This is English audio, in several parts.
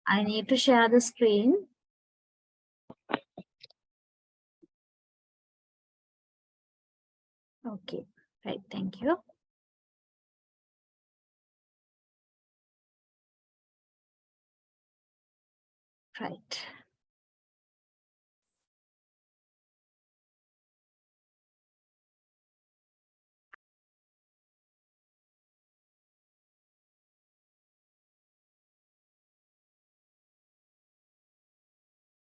I need to share the screen. Okay, right, thank you. Right.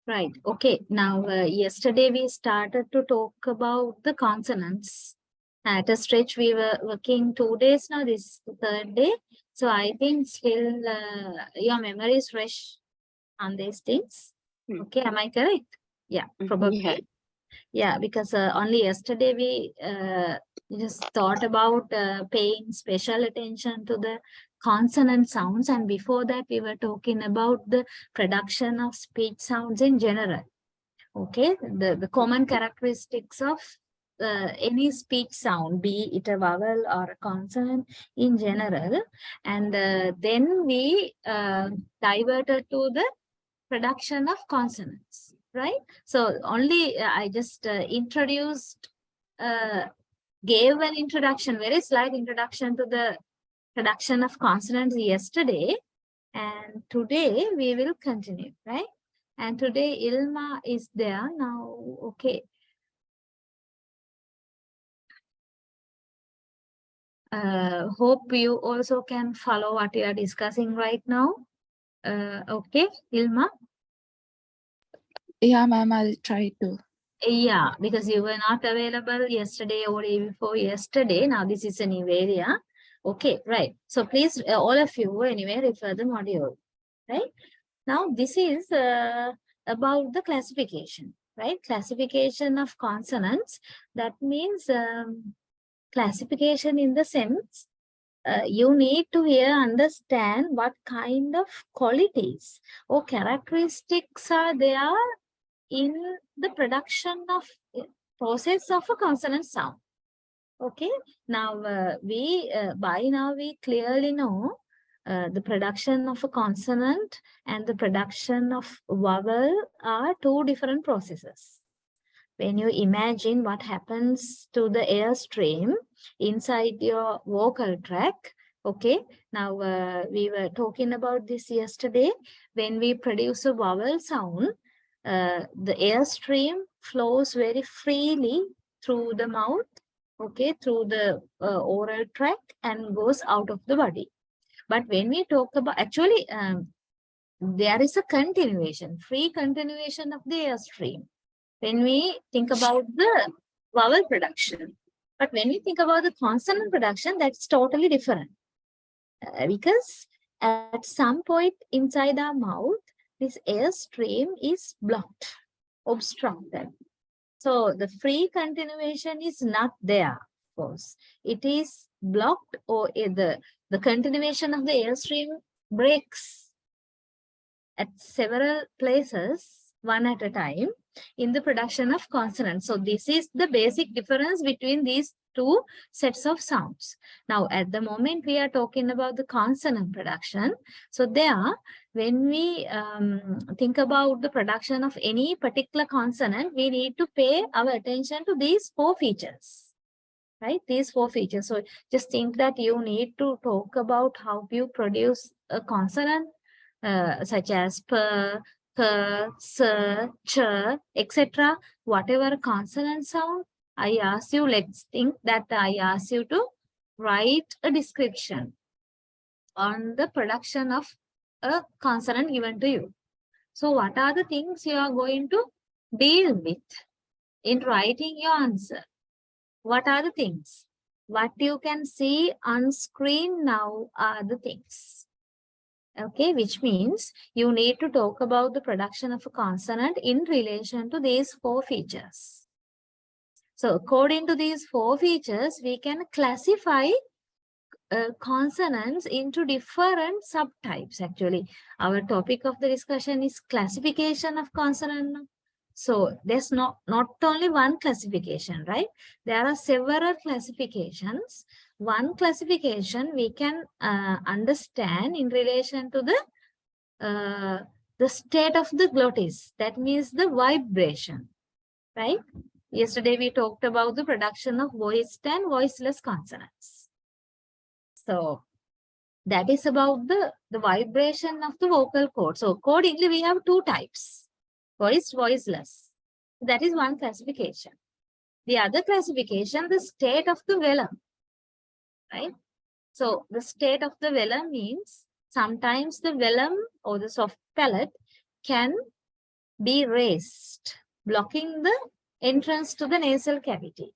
Right. Okay. Now, yesterday we started to talk about the consonants. At a stretch, we were working 2 days now. This is the 3rd day. So I think still your memory is fresh on these things. Okay. Am I correct? Yeah, probably. Yeah. Yeah, because only yesterday we just thought about paying special attention to the consonant sounds, and before that we were talking about the production of speech sounds in general. Okay, the common characteristics of any speech sound, be it a vowel or a consonant in general, and then we diverted to the production of consonants, right? So only I just introduced, gave an introduction, very slight introduction to the production of consonants yesterday. And today we will continue, right? And today Ilma is there now. Okay. Hope you also can follow what we are discussing right now. Okay, Ilma? Yeah, ma'am, I'll try to. Yeah, because you were not available yesterday or day before yesterday. Now this is a new area. Okay, right. So please, all of you, anyway, refer the module, right? Now this is about the classification, right? Classification of consonants. That means classification in the sense you need to here understand what kind of qualities or characteristics are there in the production of process of a consonant sound. Okay, now by now we clearly know the production of a consonant and the production of vowel are two different processes. When you imagine what happens to the airstream inside your vocal tract, okay, now we were talking about this yesterday. When we produce a vowel sound, the airstream flows very freely through the mouth, okay, through the oral tract and goes out of the body. But when we talk about, actually, there is a continuation, free continuation of the airstream when we think about the vowel production. But when we think about the consonant production, that's totally different. Because at some point inside our mouth, this airstream is blocked, obstructed. So the free continuation is not there, of course. It is blocked, or the continuation of the airstream breaks at several places, one at a time, in the production of consonants. So this is the basic difference between these two sets of sounds. Now, at the moment, we are talking about the consonant production. So there, when we think about the production of any particular consonant, we need to pay our attention to these 4 features, right? These 4 features. So just think that you need to talk about how you produce a consonant, such as p, k, s, ch, etc. Whatever consonant sound, I ask you, let's think that I ask you to write a description on the production of a consonant given to you. So what are the things you are going to deal with in writing your answer? What are the things? What you can see on screen now are the things. Okay, which means you need to talk about the production of a consonant in relation to these 4 features. So according to these 4 features, we can classify consonants into different subtypes. Actually, our topic of the discussion is classification of consonant. So there's not only one classification, right? There are several classifications. One classification we can understand in relation to the the state of the glottis, that means the vibration, right? Yesterday we talked about the production of voiced and voiceless consonants. So that is about the vibration of the vocal cord. So accordingly, we have two types, voiced, voiceless. That is one classification. The other classification, the state of the velum, right? So the state of the velum means sometimes the velum or the soft palate can be raised, blocking the entrance to the nasal cavity.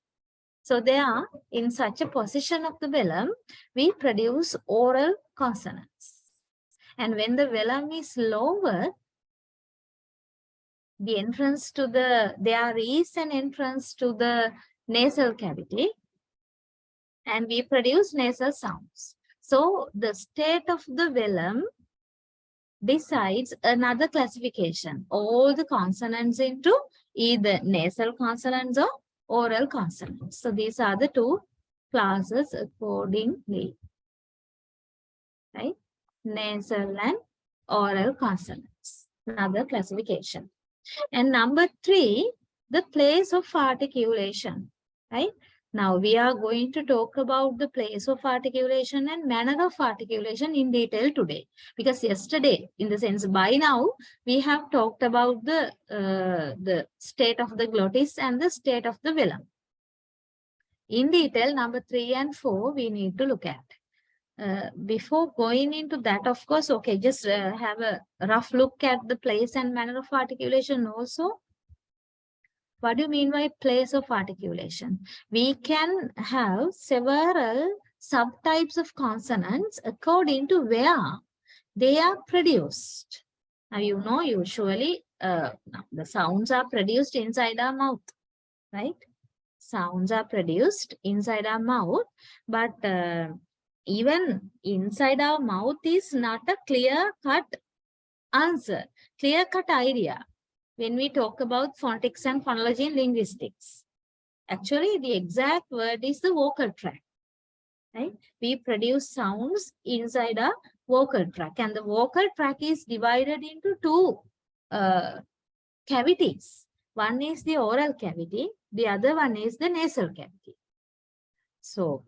So there, in such a position of the velum, we produce oral consonants. And when the velum is lower, the entrance to there is an entrance to the nasal cavity, and we produce nasal sounds. So the state of the velum decides another classification, all the consonants into either nasal consonants or oral consonants. So these are the two classes accordingly, right? Nasal and oral consonants, another classification. And number 3, the place of articulation, right? Now we are going to talk about the place of articulation and manner of articulation in detail today. Because yesterday, in the sense by now, we have talked about the state of the glottis and the state of the velum. In detail, number 3 and 4, we need to look at. Before going into that, of course, okay, just have a rough look at the place and manner of articulation also. What do you mean by place of articulation? We can have several subtypes of consonants according to where they are produced. Now, you know, usually the sounds are produced inside our mouth, right? Sounds are produced inside our mouth, but even inside our mouth is not a clear-cut answer, clear-cut idea. When we talk about phonetics and phonology in linguistics, actually the exact word is the vocal tract, right? We produce sounds inside a vocal tract, and the vocal tract is divided into two cavities. One is the oral cavity, the other one is the nasal cavity. So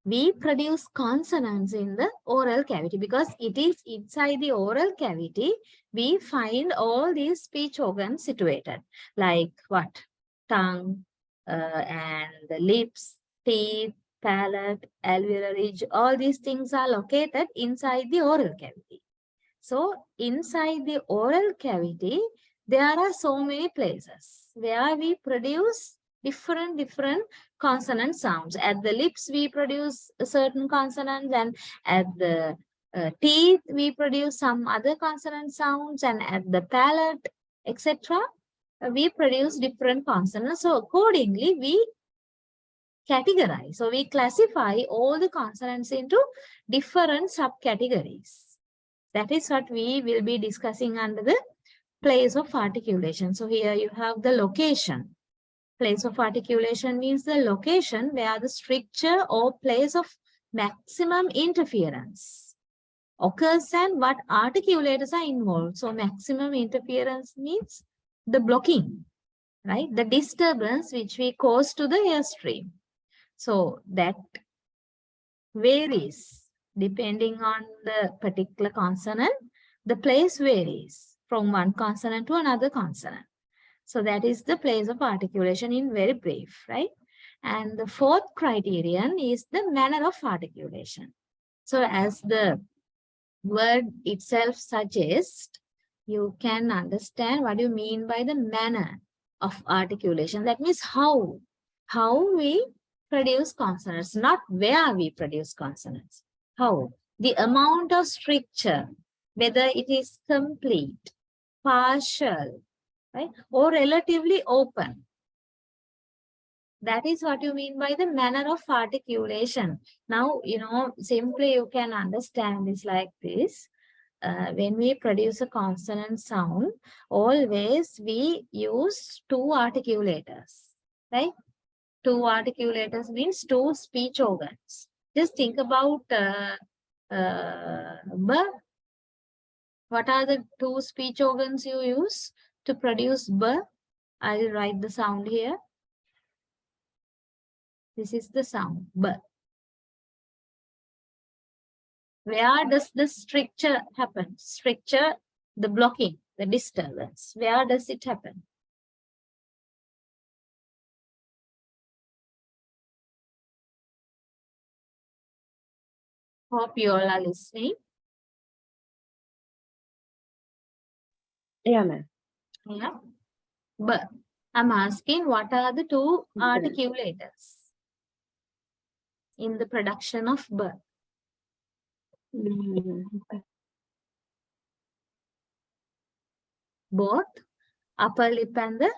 we produce consonants in the oral cavity because it is inside the oral cavity we find all these speech organs situated, like what? Tongue and the lips, teeth, palate, alveolar ridge, all these things are located inside the oral cavity. So inside the oral cavity, there are so many places where we produce different consonant sounds. At the lips, we produce certain consonants, and at the teeth, we produce some other consonant sounds, and at the palate, etc., we produce different consonants. So accordingly, we categorize. So we classify all the consonants into different subcategories. That is what we will be discussing under the place of articulation. So here you have the location. Place of articulation means the location where the stricture or place of maximum interference occurs and what articulators are involved. So maximum interference means the blocking, right? The disturbance which we cause to the airstream. So that varies depending on the particular consonant. The place varies from one consonant to another consonant. So that is the place of articulation in very brief, right? And the fourth criterion is the manner of articulation. So as the word itself suggests, you can understand what you mean by the manner of articulation. That means how we produce consonants, not where we produce consonants. How? The amount of stricture, whether it is complete, partial, right, or relatively open. That is what you mean by the manner of articulation. Now, you know, simply you can understand this like this. When we produce a consonant sound, always we use two articulators, right? Two articulators means two speech organs. Just think about B. What are the two speech organs you use to produce B? I'll write the sound here. This is the sound B. Where does the stricture happen? Stricture, the blocking, the disturbance. Where does it happen? Hope you all are listening. Yeah, ma'am. Yeah. But I'm asking, what are the two articulators in the production of B? Both upper lip and the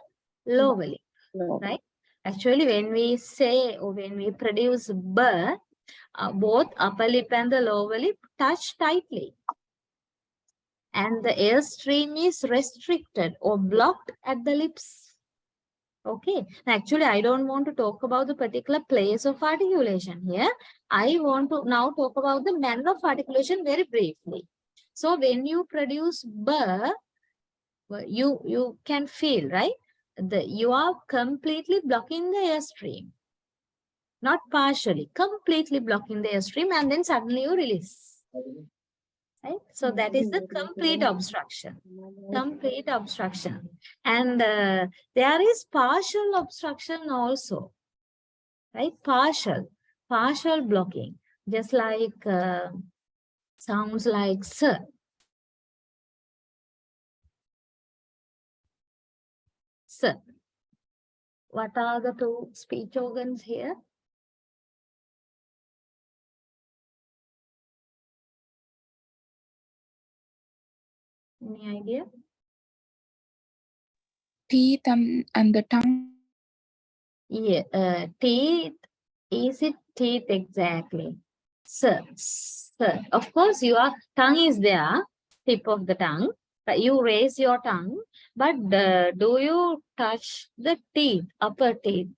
lower lip, right? Actually, when we say or when we produce B, both upper lip and the lower lip touch tightly. And the airstream is restricted or blocked at the lips. Okay. Actually, I don't want to talk about the particular place of articulation here. I want to now talk about the manner of articulation very briefly. So when you produce B, you can feel, right? You are completely blocking the airstream. Not partially, completely blocking the airstream, and then suddenly you release. Right? So that is the complete obstruction. Complete obstruction. And there is partial obstruction also. Right? Partial blocking. Just like sounds like sir. Sir. What are the two speech organs here? Any idea? Teeth and the tongue. Yeah, teeth. Is it teeth exactly? Sir. Of course, your tongue is there, tip of the tongue, but you raise your tongue. But do you touch the teeth, upper teeth?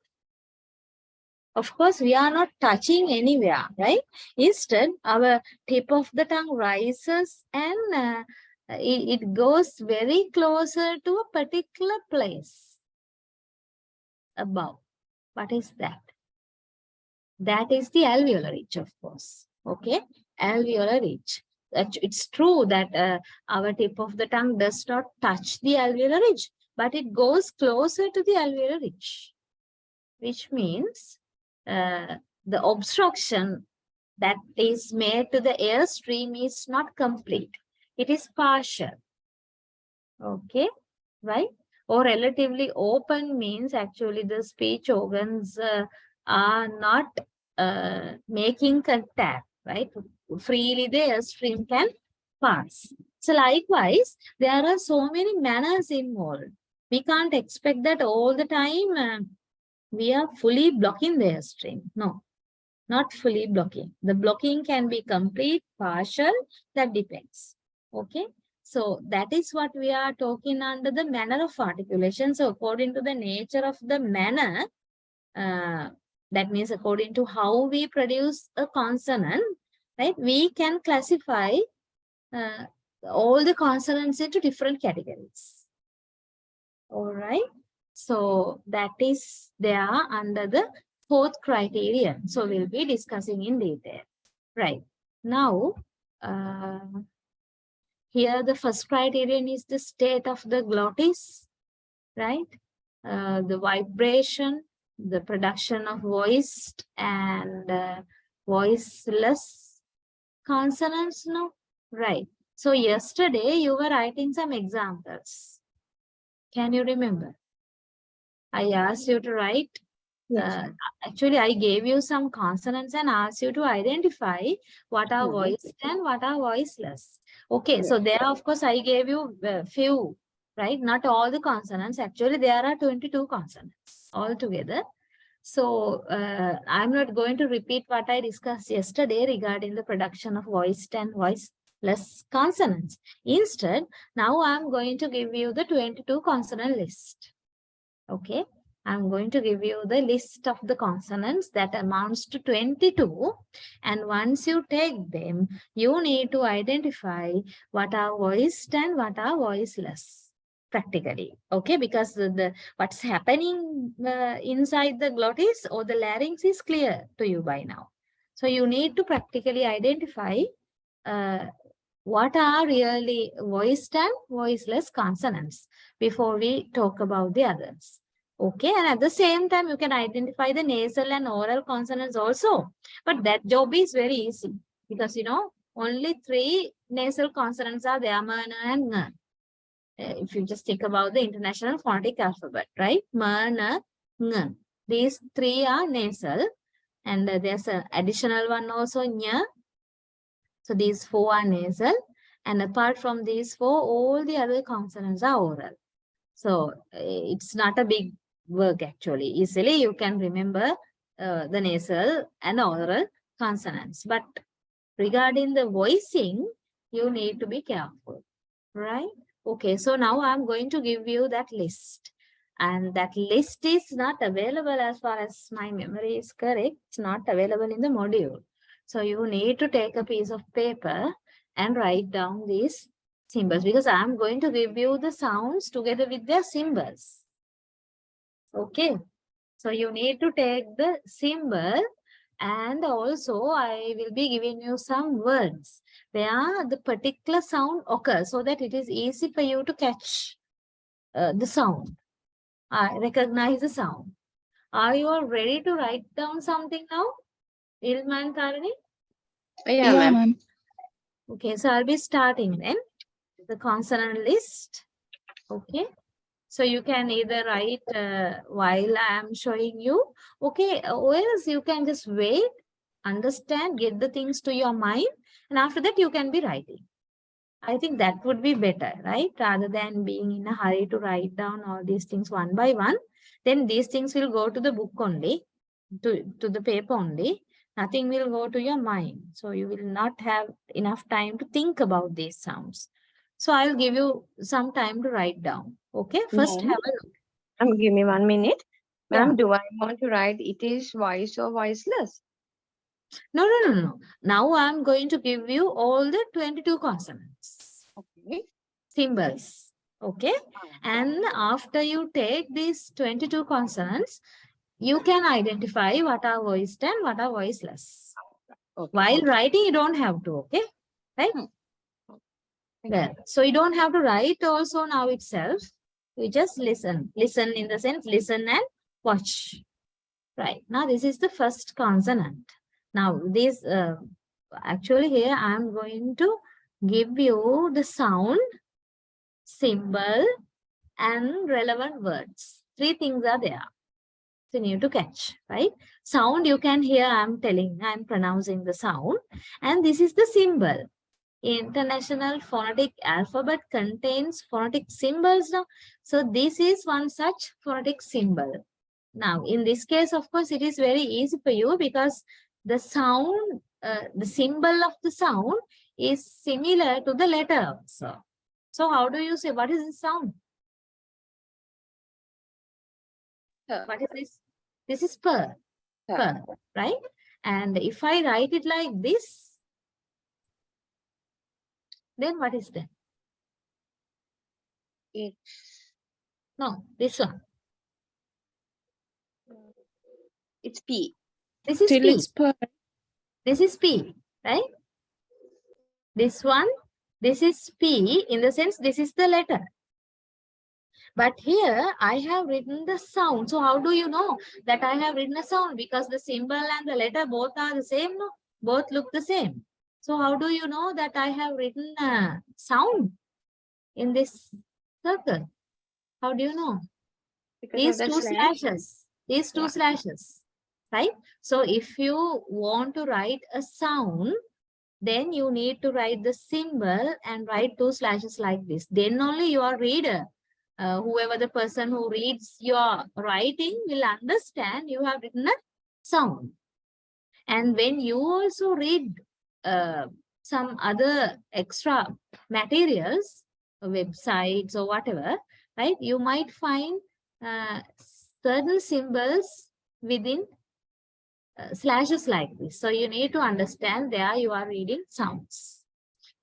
Of course, we are not touching anywhere, right? Instead, our tip of the tongue rises and it goes very closer to a particular place above. What is that? That is the alveolar ridge, of course. Okay, alveolar ridge. It's true that our tip of the tongue does not touch the alveolar ridge, but it goes closer to the alveolar ridge, which means the obstruction that is made to the airstream is not complete. It is partial. Okay, right? Or relatively open means actually the speech organs are not making contact, right? Freely the airstream can pass. So likewise, there are so many manners involved. We can't expect that all the time we are fully blocking the airstream. No, not fully blocking. The blocking can be complete, partial, that depends. Okay. So that is what we are talking under the manner of articulation. So according to the nature of the manner, that means according to how we produce a consonant, right, we can classify all the consonants into different categories. All right. So that is there under the fourth criterion. So we'll be discussing in detail. Right. Now, here the first criterion is the state of the glottis, right? The vibration, the production of voiced and voiceless consonants, no? Right. So yesterday you were writing some examples. Can you remember? I asked you to write. Yes. Actually, I gave you some consonants and asked you to identify what are voiced and what are voiceless. Okay, so there, of course, I gave you a few, right? Not all the consonants. Actually, there are 22 consonants altogether. So, I'm not going to repeat what I discussed yesterday regarding the production of voiced and voiceless consonants. Instead, now I'm going to give you the 22 consonant list. Okay. I'm going to give you the list of the consonants that amounts to 22. And once you take them, you need to identify what are voiced and what are voiceless practically. Okay, because what's happening inside the glottis or the larynx is clear to you by now. So you need to practically identify what are really voiced and voiceless consonants before we talk about the others. Okay, and at the same time, you can identify the nasal and oral consonants also. But that job is very easy because, you know, only 3 nasal consonants are there, M, N, and Ng. If you just think about the International Phonetic Alphabet, right? M, N, Ng. These 3 are nasal. And there's an additional one also, Ñ. So these 4 are nasal. And apart from these 4, all the other consonants are oral. So it's not a big work actually. Easily you can remember the nasal and oral consonants. But regarding the voicing, you need to be careful, right? Okay, so now I'm going to give you that list. And that list is not available as far as my memory is correct. It's not available in the module. So you need to take a piece of paper and write down these symbols because I'm going to give you the sounds together with their symbols. Okay, so you need to take the symbol and also I will be giving you some words where the particular sound occurs so that it is easy for you to catch the sound. Recognize the sound. Are you all ready to write down something now? Ilma and Tarini? Yeah, Yeah, ma'am. ma'am. Okay, so I'll be starting then. The consonant list. Okay. So you can either write while I am showing you. Okay, or else you can just wait, understand, get the things to your mind. And after that, you can be writing. I think that would be better, right? Rather than being in a hurry to write down all these things one by one. Then these things will go to the book only, to the paper only. Nothing will go to your mind. So you will not have enough time to think about these sounds. So I'll give you some time to write down. Okay, first Ma'am, have a look. give me 1 minute. Yeah. Ma'am, do I want to write it is voice or voiceless? No. Now I'm going to give you all the 22 consonants. Okay. Symbols. Okay. And after you take these 22 consonants, you can identify what are voiced and what are voiceless. Okay. While writing, you don't have to, okay? Right? Well, so you don't have to write also now itself. You just listen. Listen in the sense, listen and watch. Right. Now, this is the first consonant. Now, this actually here I am going to give you the sound, symbol, and relevant words. 3 things are there. So you need to catch, right? Sound you can hear, I'm pronouncing the sound. And this is the symbol. International Phonetic Alphabet contains phonetic symbols now. So this is one such phonetic symbol. Now, in this case, of course, it is very easy for you because the sound, the symbol of the sound is similar to the letter also. So how do you say, what is this sound? What is this? This is per, right? And if I write it like this, then what is that? No, this one. It's P. This is Till P. it's per. This is P, right? This one, this is P in the sense this is the letter. But here I have written the sound. So how do you know that I have written a sound? Because the symbol and the letter both are the same, no? Both look the same. So how do you know that I have written a sound in this circle? How do you know? Because These of the two slash. slashes. These two slashes. Right? So if you want to write a sound, then you need to write the symbol and write 2 slashes like this. Then only your reader, whoever the person who reads your writing will understand you have written a sound. And when you also read some other extra materials, websites or whatever, right, you might find certain symbols within slashes like this. So you need to understand there you are reading sounds.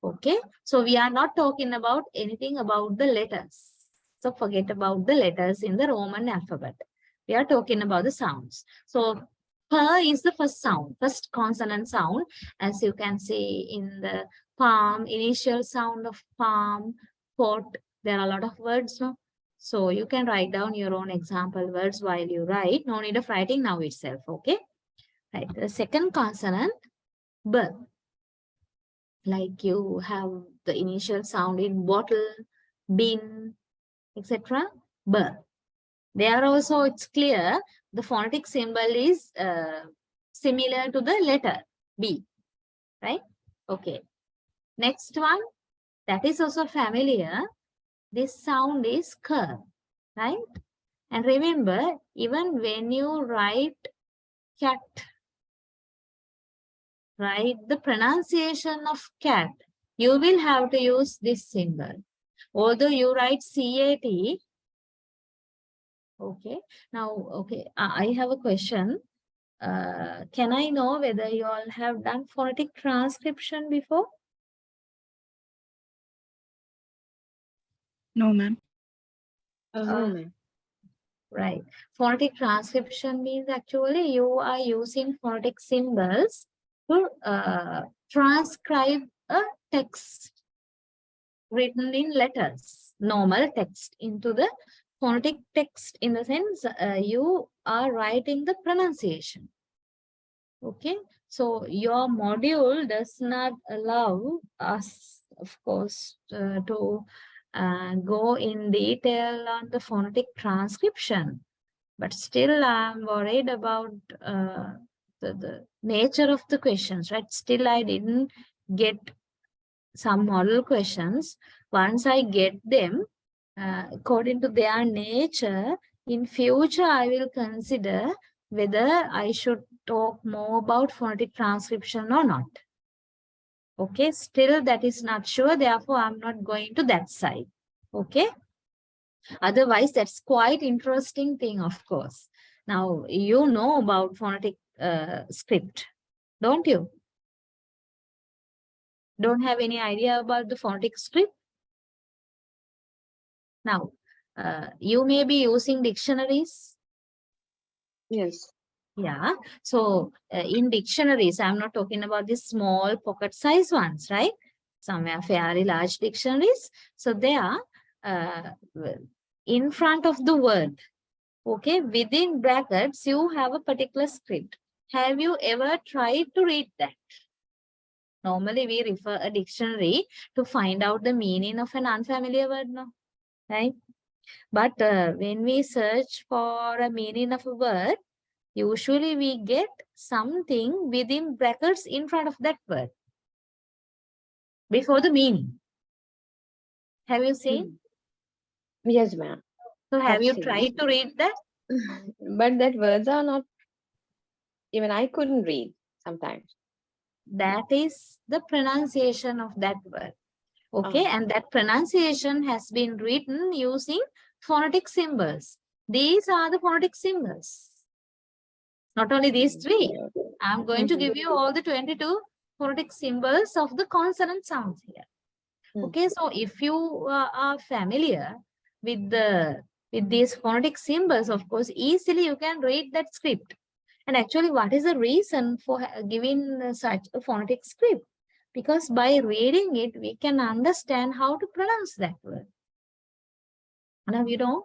Okay. So we are not talking about anything about the letters. So forget about the letters in the Roman alphabet. We are talking about the sounds. So pa is the first sound, first consonant sound, as you can see in the palm, initial sound of palm, pot. There are a lot of words, no? So you can write down your own example words while you write. No need of writing now itself, okay? Right. The second consonant, b. Like you have the initial sound in bottle, bin, etc. B. There also it's clear the phonetic symbol is similar to the letter B, right? Okay. Next one, that is also familiar. This sound is k, right? And remember, even when you write cat, right, the pronunciation of cat, you will have to use this symbol. Although you write CAT, okay. Now, okay, I have a question. Can I know whether you all have done phonetic transcription before? No, ma'am. No, ma'am. Right. Phonetic transcription means actually you are using phonetic symbols to transcribe a text written in letters, normal text, into the phonetic text, in the sense you are writing the pronunciation. Okay, so your module does not allow us, of course, to go in detail on the phonetic transcription, but still I'm worried about the nature of the questions, right? Still I didn't get some model questions. Once I get them, according to their nature, in future I will consider whether I should talk more about phonetic transcription or not. Okay, still that is not sure, therefore I'm not going to that side. Okay, otherwise that's quite interesting thing, of course. Now you know about phonetic script, don't you? Don't have any idea about the phonetic script? Now, you may be using dictionaries. Yes. Yeah. So in dictionaries, I'm not talking about the small pocket size ones, right? Somewhere fairly large dictionaries. So they are in front of the word. Okay. Within brackets, you have a particular script. Have you ever tried to read that? Normally, we refer a dictionary to find out the meaning of an unfamiliar word, no? Right? But when we search for a meaning of a word, usually we get something within brackets in front of that word before the meaning. Have you seen? Yes, ma'am. So have I've you seen. tried to read that? But that words are not, even I couldn't read sometimes. That is the pronunciation of that word. Okay, and that pronunciation has been written using phonetic symbols. These are the phonetic symbols. Not only these three. I'm going to give you all the 22 phonetic symbols of the consonant sounds here. Okay, so if you are familiar with these phonetic symbols, of course, easily you can read that script. And actually, what is the reason for giving such a phonetic script? Because by reading it, we can understand how to pronounce that word. Now, you know,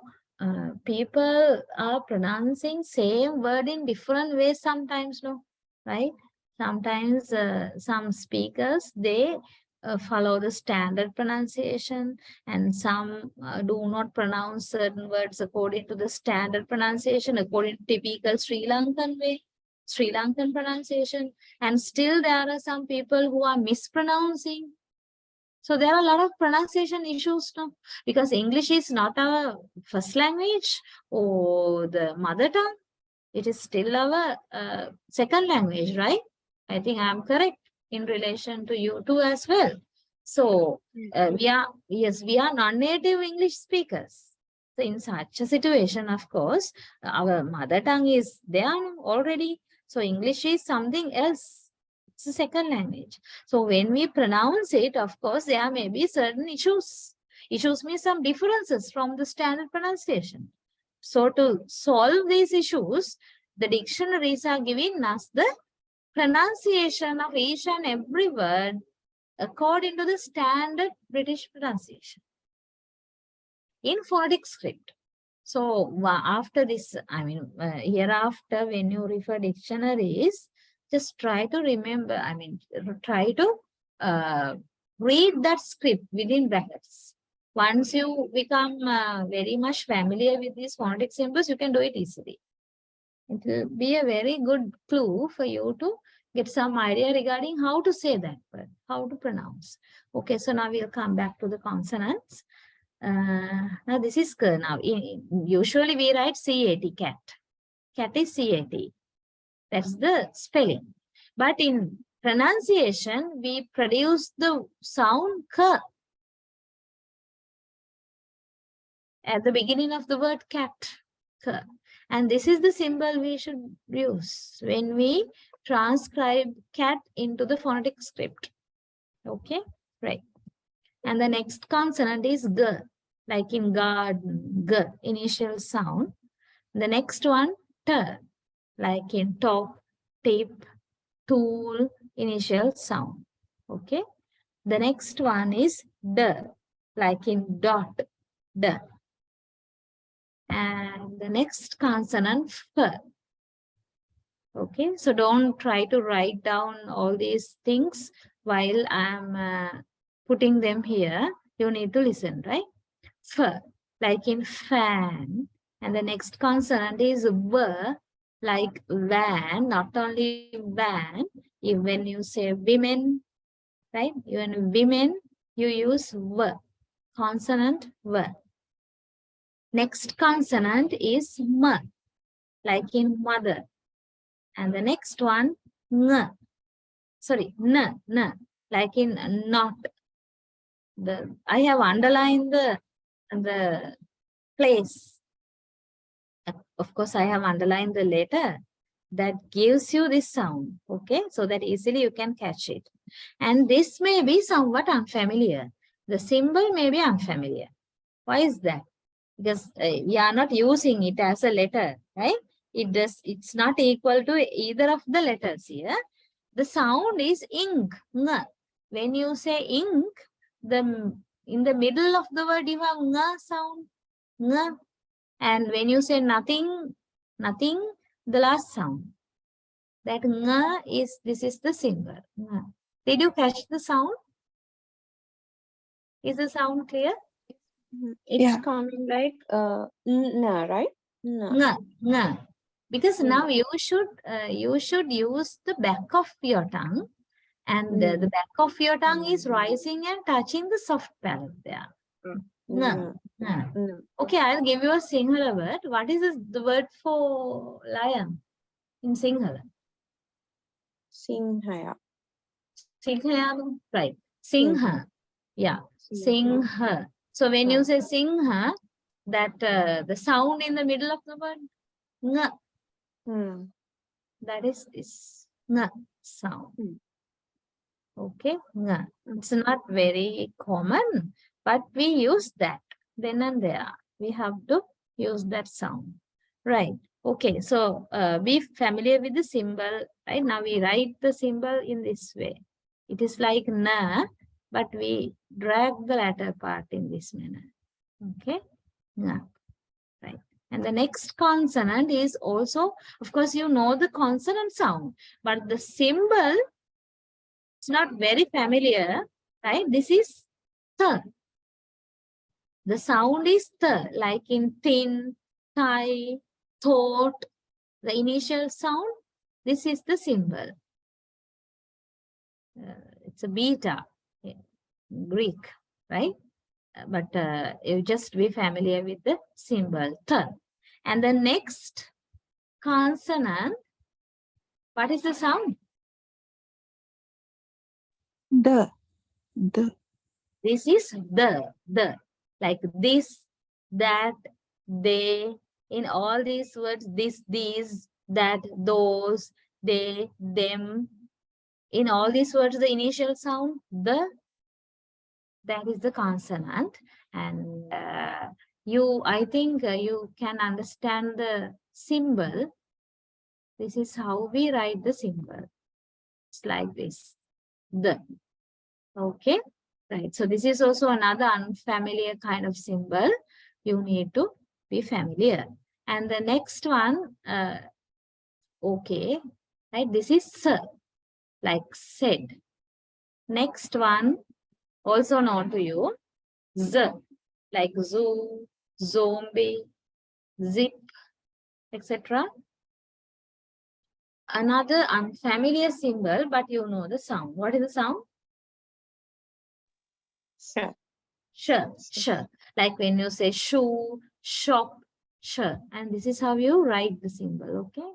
people are pronouncing same word in different ways sometimes, no, right? Sometimes some speakers, they follow the standard pronunciation, and some do not pronounce certain words according to the standard pronunciation, according to typical Sri Lankan way, Sri Lankan pronunciation. And still there are some people who are mispronouncing. So there are a lot of pronunciation issues now, because English is not our first language or the mother tongue. It is still our second language, right? I think I'm correct in relation to you too as well. So we are non-native English speakers. So in such a situation, of course, our mother tongue is there already. So English is something else. It's a second language. So when we pronounce it, of course, there may be certain issues. Issues means some differences from the standard pronunciation. So to solve these issues, the dictionaries are giving us the pronunciation of each and every word according to the standard British pronunciation in phonetic script. So after this, I mean, hereafter, when you refer dictionaries, just try to remember, I mean, try to read that script within brackets. Once you become very much familiar with these phonetic symbols, you can do it easily. It will be a very good clue for you to get some idea regarding how to say that word, how to pronounce. Okay, so now we'll come back to the consonants. Now this is K. Now, usually we write C-A-T, cat. Cat is C-A-T. That's the spelling. But in pronunciation, we produce the sound K at the beginning of the word cat. K. And this is the symbol we should use when we transcribe cat into the phonetic script. Okay, right. And the next consonant is G, like in garden, G, initial sound. The next one, T, like in top, tip, tool, initial sound. Okay. The next one is D, like in dot, D. And the next consonant, F. Okay, so don't try to write down all these things while I'm putting them here. You need to listen, right? F, like in fan. And the next consonant is V, like van, not only van. When you say women, right? Even women, you use V, consonant V. Next consonant is M, like in mother. And the next one, N, sorry, N, like in not. I have underlined the place. Of course, I have underlined the letter that gives you this sound, okay? So that easily you can catch it. And this may be somewhat unfamiliar. The symbol may be unfamiliar. Why is that? Because we are not using it as a letter, right? It's not equal to either of the letters here. The sound is ink, ng. When you say ink, in the middle of the word you have ng sound, ng. And when you say nothing, the last sound. That ng this is the symbol. Ng. Did you catch the sound? Is the sound clear? It's coming like na, right? Na. Because now you should use the back of your tongue, and the back of your tongue is rising and touching the soft palate there. Na. Okay, I'll give you a Sinhala word. What is the word for lion in Sinhala? Sinhaya. Sinha, right? Singha. Yeah, Singha. So when you say Singha, that the sound in the middle of the word, nga. That is this nga sound. Okay, nga. It's not very common, but we use that then and there. We have to use that sound. Right. Okay, so be familiar with the symbol. Right now we write the symbol in this way. It is like na, but we drag the latter part in this manner. Okay, nga. Right. And the next consonant is also, of course, you know the consonant sound, but the symbol is not very familiar, right? This is th. The sound is th, like in thin, thigh, thought, the initial sound. This is the symbol. It's a beta, Greek, right? But you just be familiar with the symbol th. And the next consonant, what is the sound? The. This is the, like this, that, they. In all these words, this, these, that, those, they, them. In all these words, the initial sound, that is the consonant. And I think you can understand the symbol. This is how we write the symbol. It's like this. The. Okay. Right. So this is also another unfamiliar kind of symbol. You need to be familiar. And the next one, okay. Right. This is sir, like said. Next one, also known to you, z, like zoo, zombie, zip, etc. Another unfamiliar symbol, but you know the sound. What is the sound? Sure. Sure, sure. Like when you say shoe, shop, sure. And this is how you write the symbol, okay?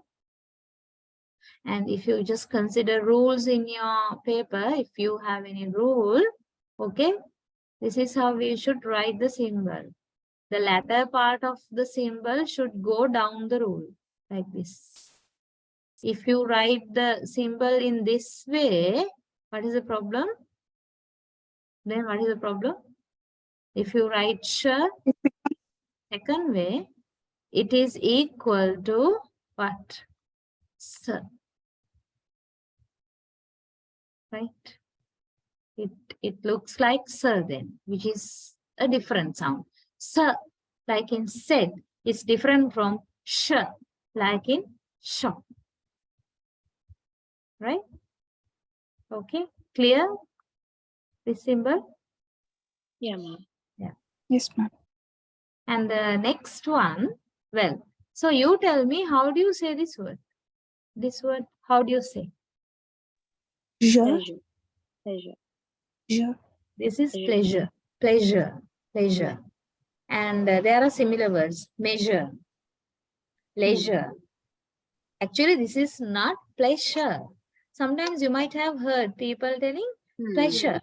And if you just consider rules in your paper, if you have any rule, okay, this is how we should write the symbol. The latter part of the symbol should go down the rule, like this. If you write the symbol in this way, what is the problem? Then what is the problem? If you write sure, second way, it is equal to what? Sir. Right? It looks like sir then, which is a different sound. Sir, like in said, is different from sh, like in shop. Right? Okay, clear? This symbol? Yeah, ma'am. Yeah. Yes, ma'am. And the next one, well, so you tell me, how do you say this word? This word, how do you say? Je, Pleasure. Pleasure. je, This is Pleasure. pleasure, pleasure, pleasure. And there are similar words, measure, leisure. Actually, this is not pleasure. Sometimes you might have heard people telling pleasure.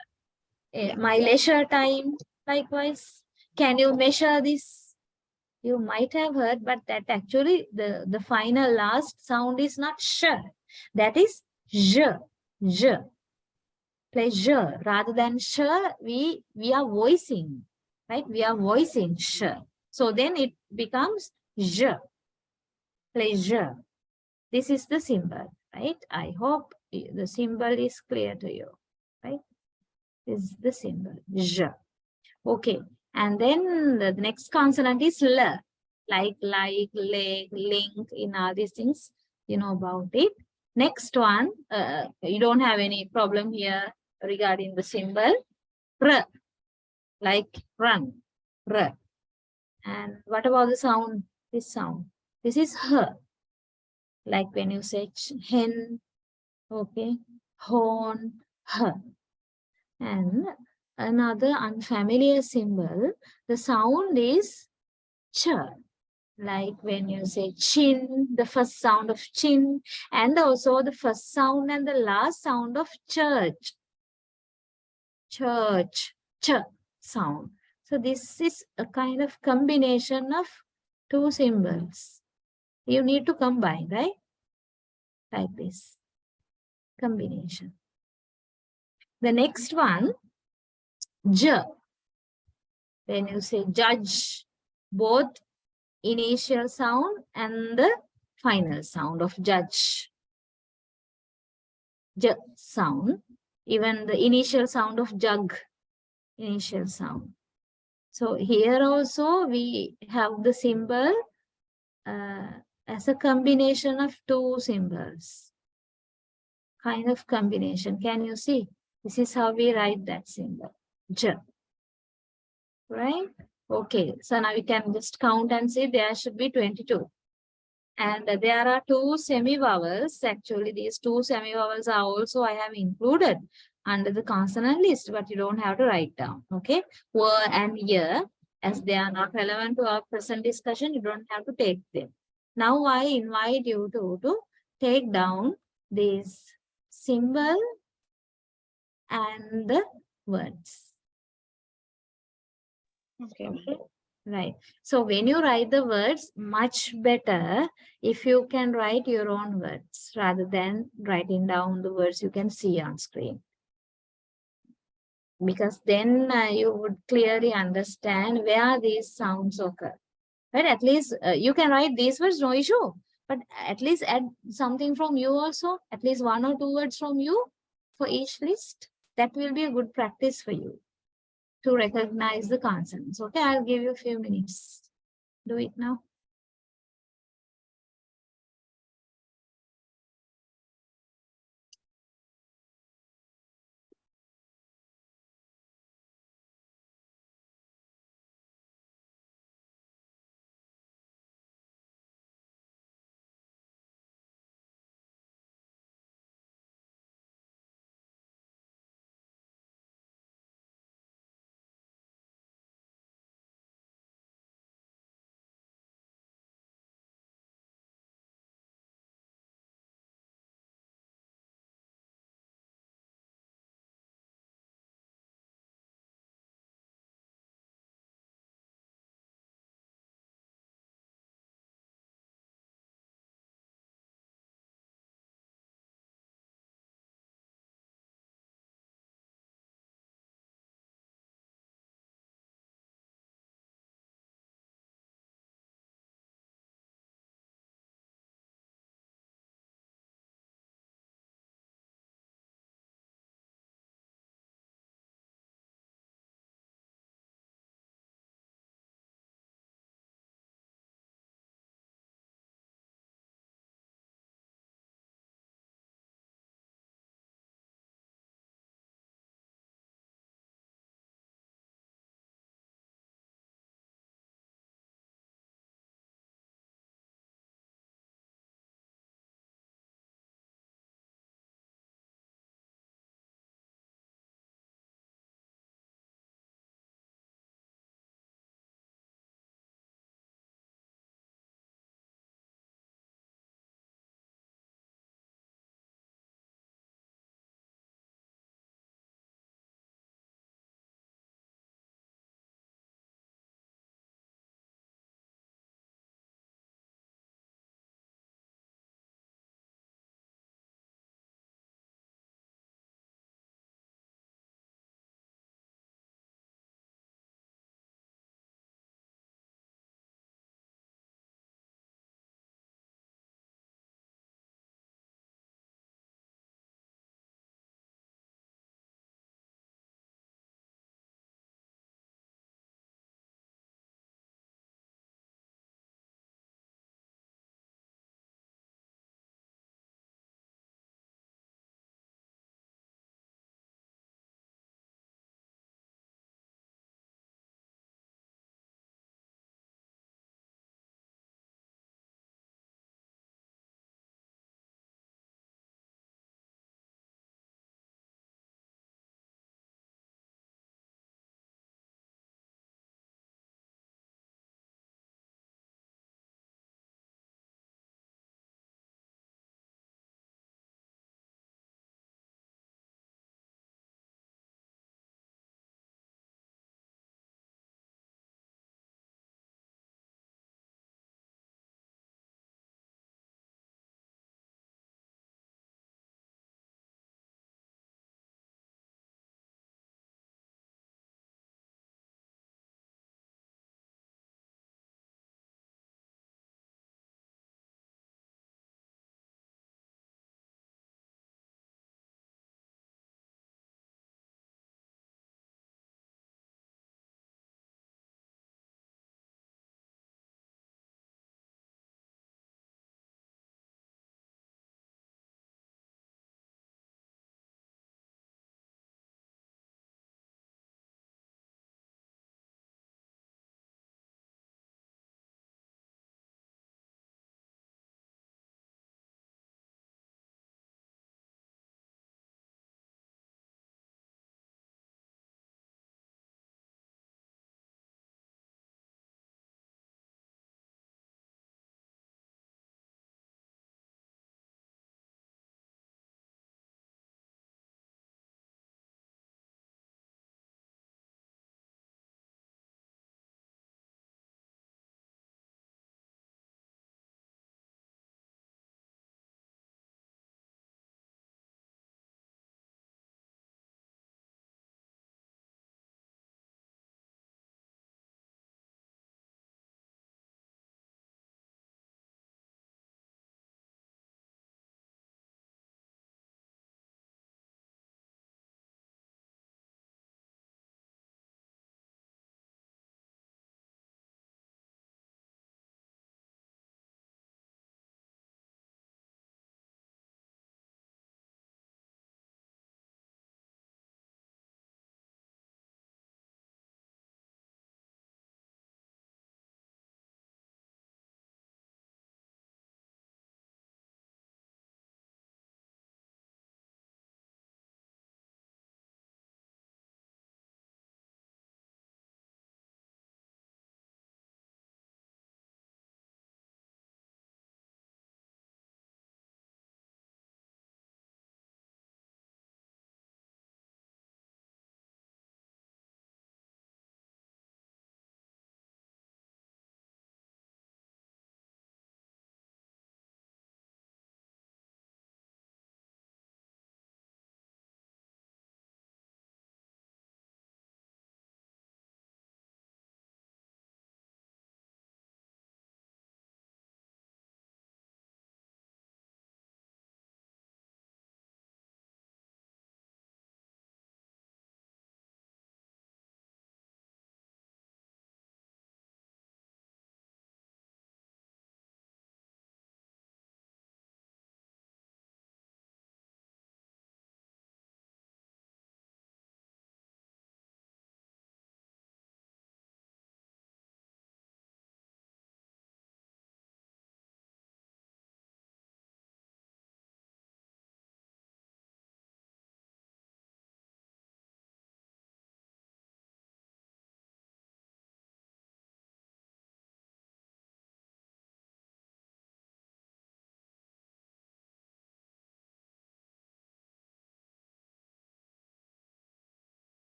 Yeah. My leisure time, likewise. Can you measure this? You might have heard, but that actually the final last sound is not sh. That is j, j. Pleasure. Rather than sh, we are voicing, right? We are voicing sh. So then it becomes j, pleasure. This is the symbol, right? I hope the symbol is clear to you, right? This is the symbol, j. Okay. And then the next consonant is l, like, leg, link, in all these things, you know about it. Next one, you don't have any problem here regarding the symbol. R, like run, r. And what about the sound? This sound. This is h, like when you say hen, okay, horn, h. And another unfamiliar symbol, the sound is ch, like when you say chin, the first sound of chin, and also the first sound and the last sound of church. Church, ch sound. So this is a kind of combination of two symbols. You need to combine, right? Like this. Combination. The next one, j. When you say judge, both initial sound and the final sound of judge. J sound. Even the initial sound of jug, initial sound. So here also we have the symbol as a combination of two symbols. Kind of combination. Can you see? This is how we write that symbol. J. Right? Okay. So now we can just count and see there should be 22. And there are two semi-vowels. Actually, these two semi-vowels are also I have included under the consonant list, but you don't have to write down. Okay. Were and year, as they are not relevant to our present discussion, you don't have to take them. Now I invite you to take down this symbol and the words. Okay. Okay. Right. So when you write the words, much better if you can write your own words rather than writing down the words you can see on screen. Because then you would clearly understand where these sounds occur. But at least you can write these words, no issue. But at least add something from you also, at least 1 or 2 words from you for each list. That will be a good practice for you to recognize the consonants. Okay, I'll give you a few minutes. Do it now.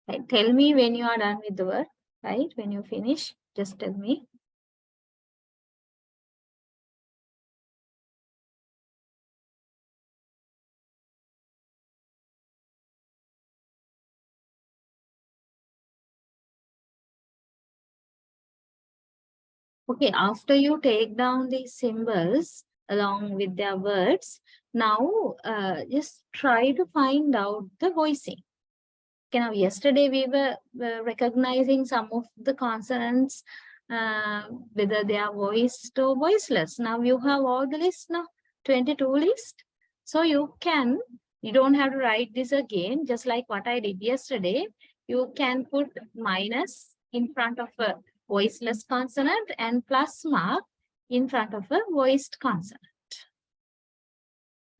Right. Tell me when you are done with the work, right? When you finish, just tell me. Okay, after you take down these symbols along with their words, now just try to find out the voicing. Okay, now yesterday we were recognizing some of the consonants, whether they are voiced or voiceless. Now you have all the list now, 22 list. So you don't have to write this again, just like what I did yesterday. You can put minus in front of a voiceless consonant and plus mark in front of a voiced consonant.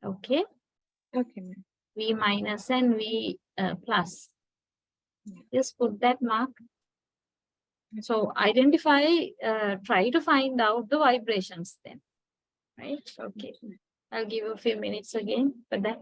Okay, Okay, ma'am. V minus and V plus. Just put that mark. So identify, try to find out the vibrations then, right? Okay, I'll give you a few minutes again for that.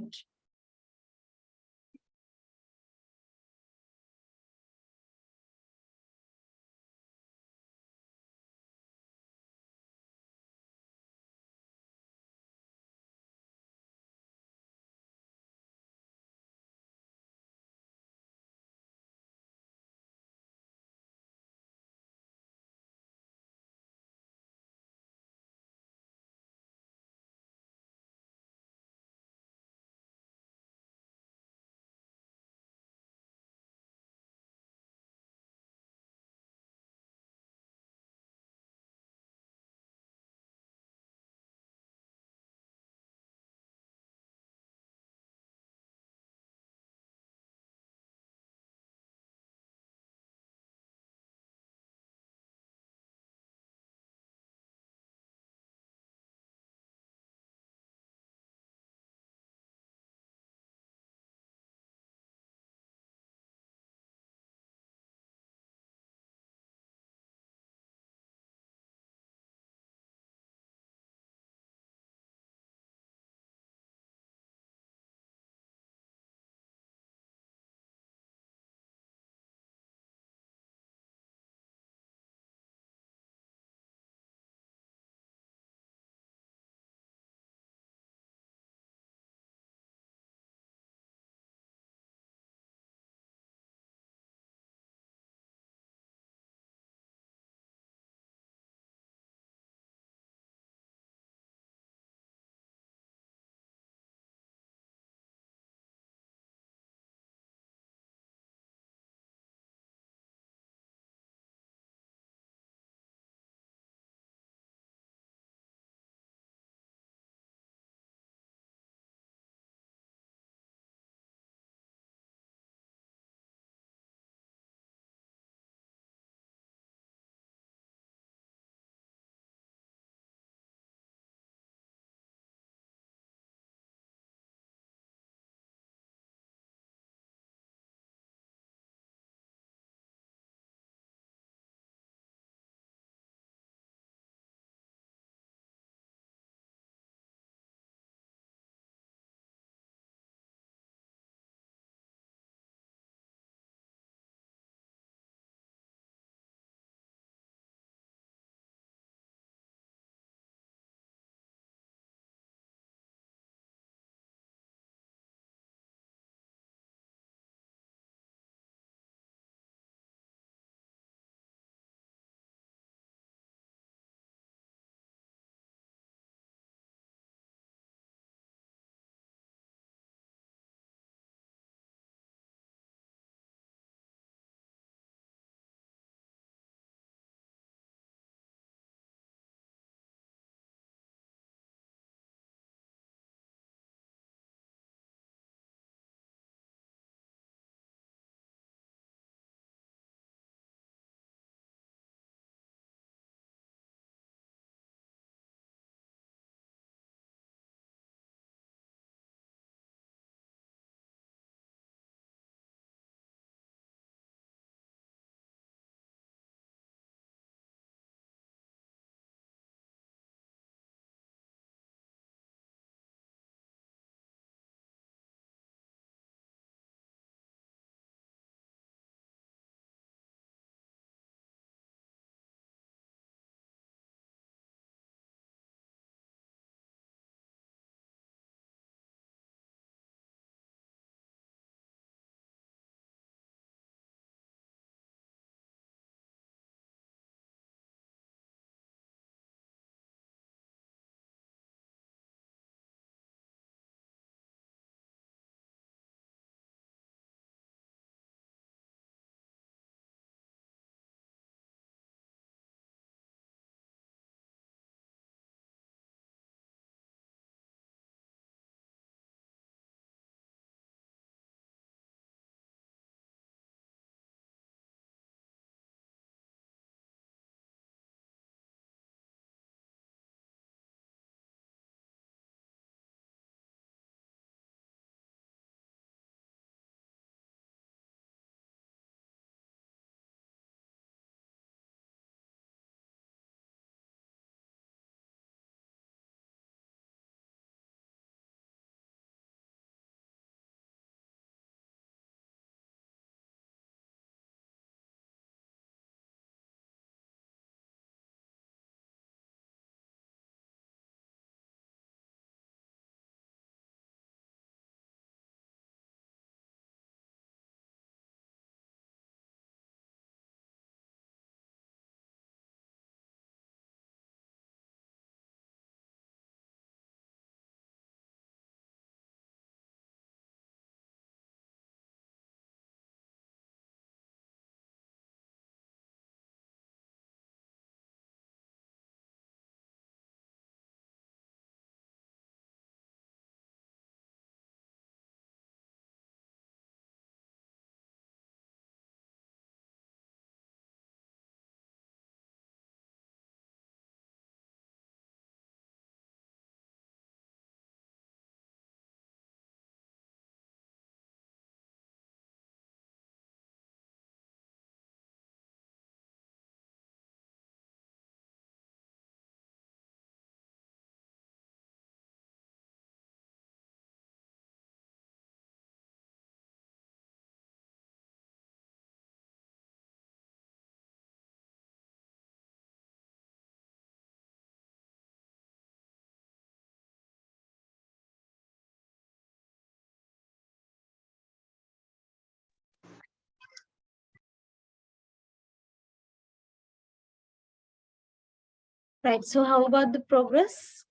Right. So how about the progress?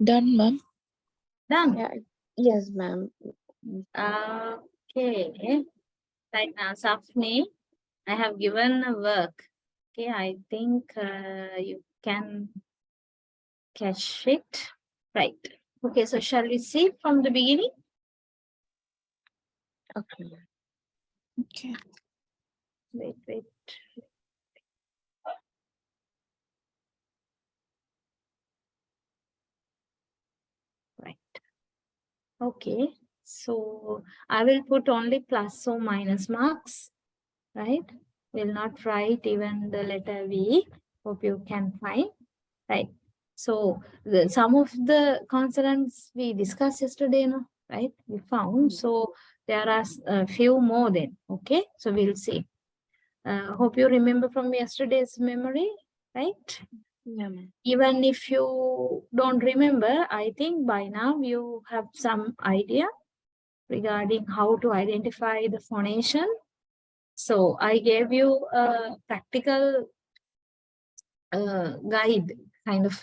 Done, ma'am. Done. Yeah. Yes, ma'am. Okay. Right now, Safni, I have given a work. Okay, I think you can catch it. Right. Okay, so shall we see from the beginning? Okay. Okay. Wait. Right. Okay. So I will put only plus or minus marks, right? Will not write even the letter V. Hope you can find, right? So some of the consonants we discussed yesterday, no, right? We found. So there are a few more then. Okay. So we'll see. Hope you remember from yesterday's memory, right? Yeah, ma'am. Even if you don't remember, I think by now you have some idea regarding how to identify the phonation. So I gave you a practical guide, kind of,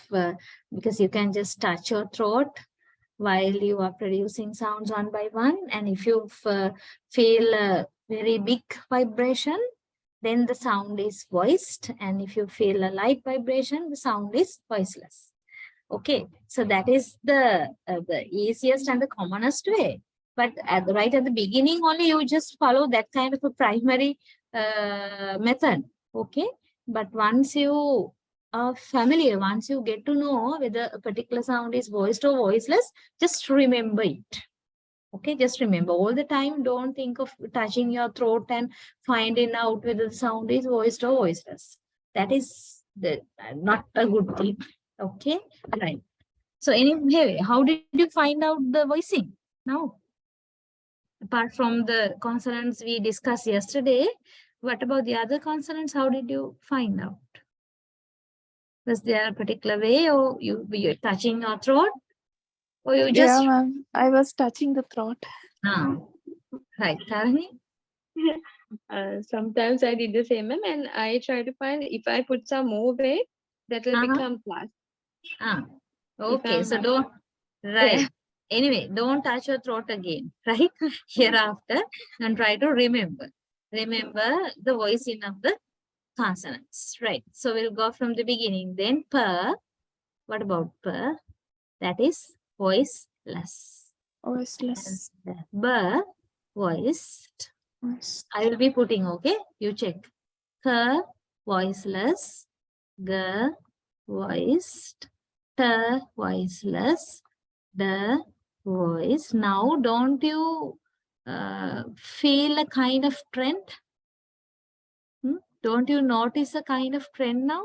because you can just touch your throat while you are producing sounds one by one. And if you feel a very big vibration, then the sound is voiced. And if you feel a light vibration, the sound is voiceless. Okay, so that is the easiest and the commonest way. But right at the beginning only, you just follow that kind of a primary method. Okay, but once you are familiar, once you get to know whether a particular sound is voiced or voiceless, just remember it. Okay, just remember all the time. Don't think of touching your throat and finding out whether the sound is voiced or voiceless. That is not a good thing. Okay, right. So anyway, how did you find out the voicing now? Apart from the consonants we discussed yesterday, what about the other consonants? How did you find out? Was there a particular way, or you're touching your throat, or you Yeah, just ma'am. I was touching the throat. right, Tarani? Sometimes I did the same, ma'am, and I try to find if I put some more weight, that will become plus. Okay, I'm so not- don't, right. Anyway, don't touch your throat again, right? Hereafter, and try to remember. Remember the voicing of the consonants, right? So we'll go from the beginning. Then per, what about per? That is voiceless. Voiceless. And b, voiced. Voice. I will be putting, okay? You check. K, voiceless. G, voiced. T, voiceless. D, voice. Now, don't you feel a kind of trend? Don't you notice a kind of trend now?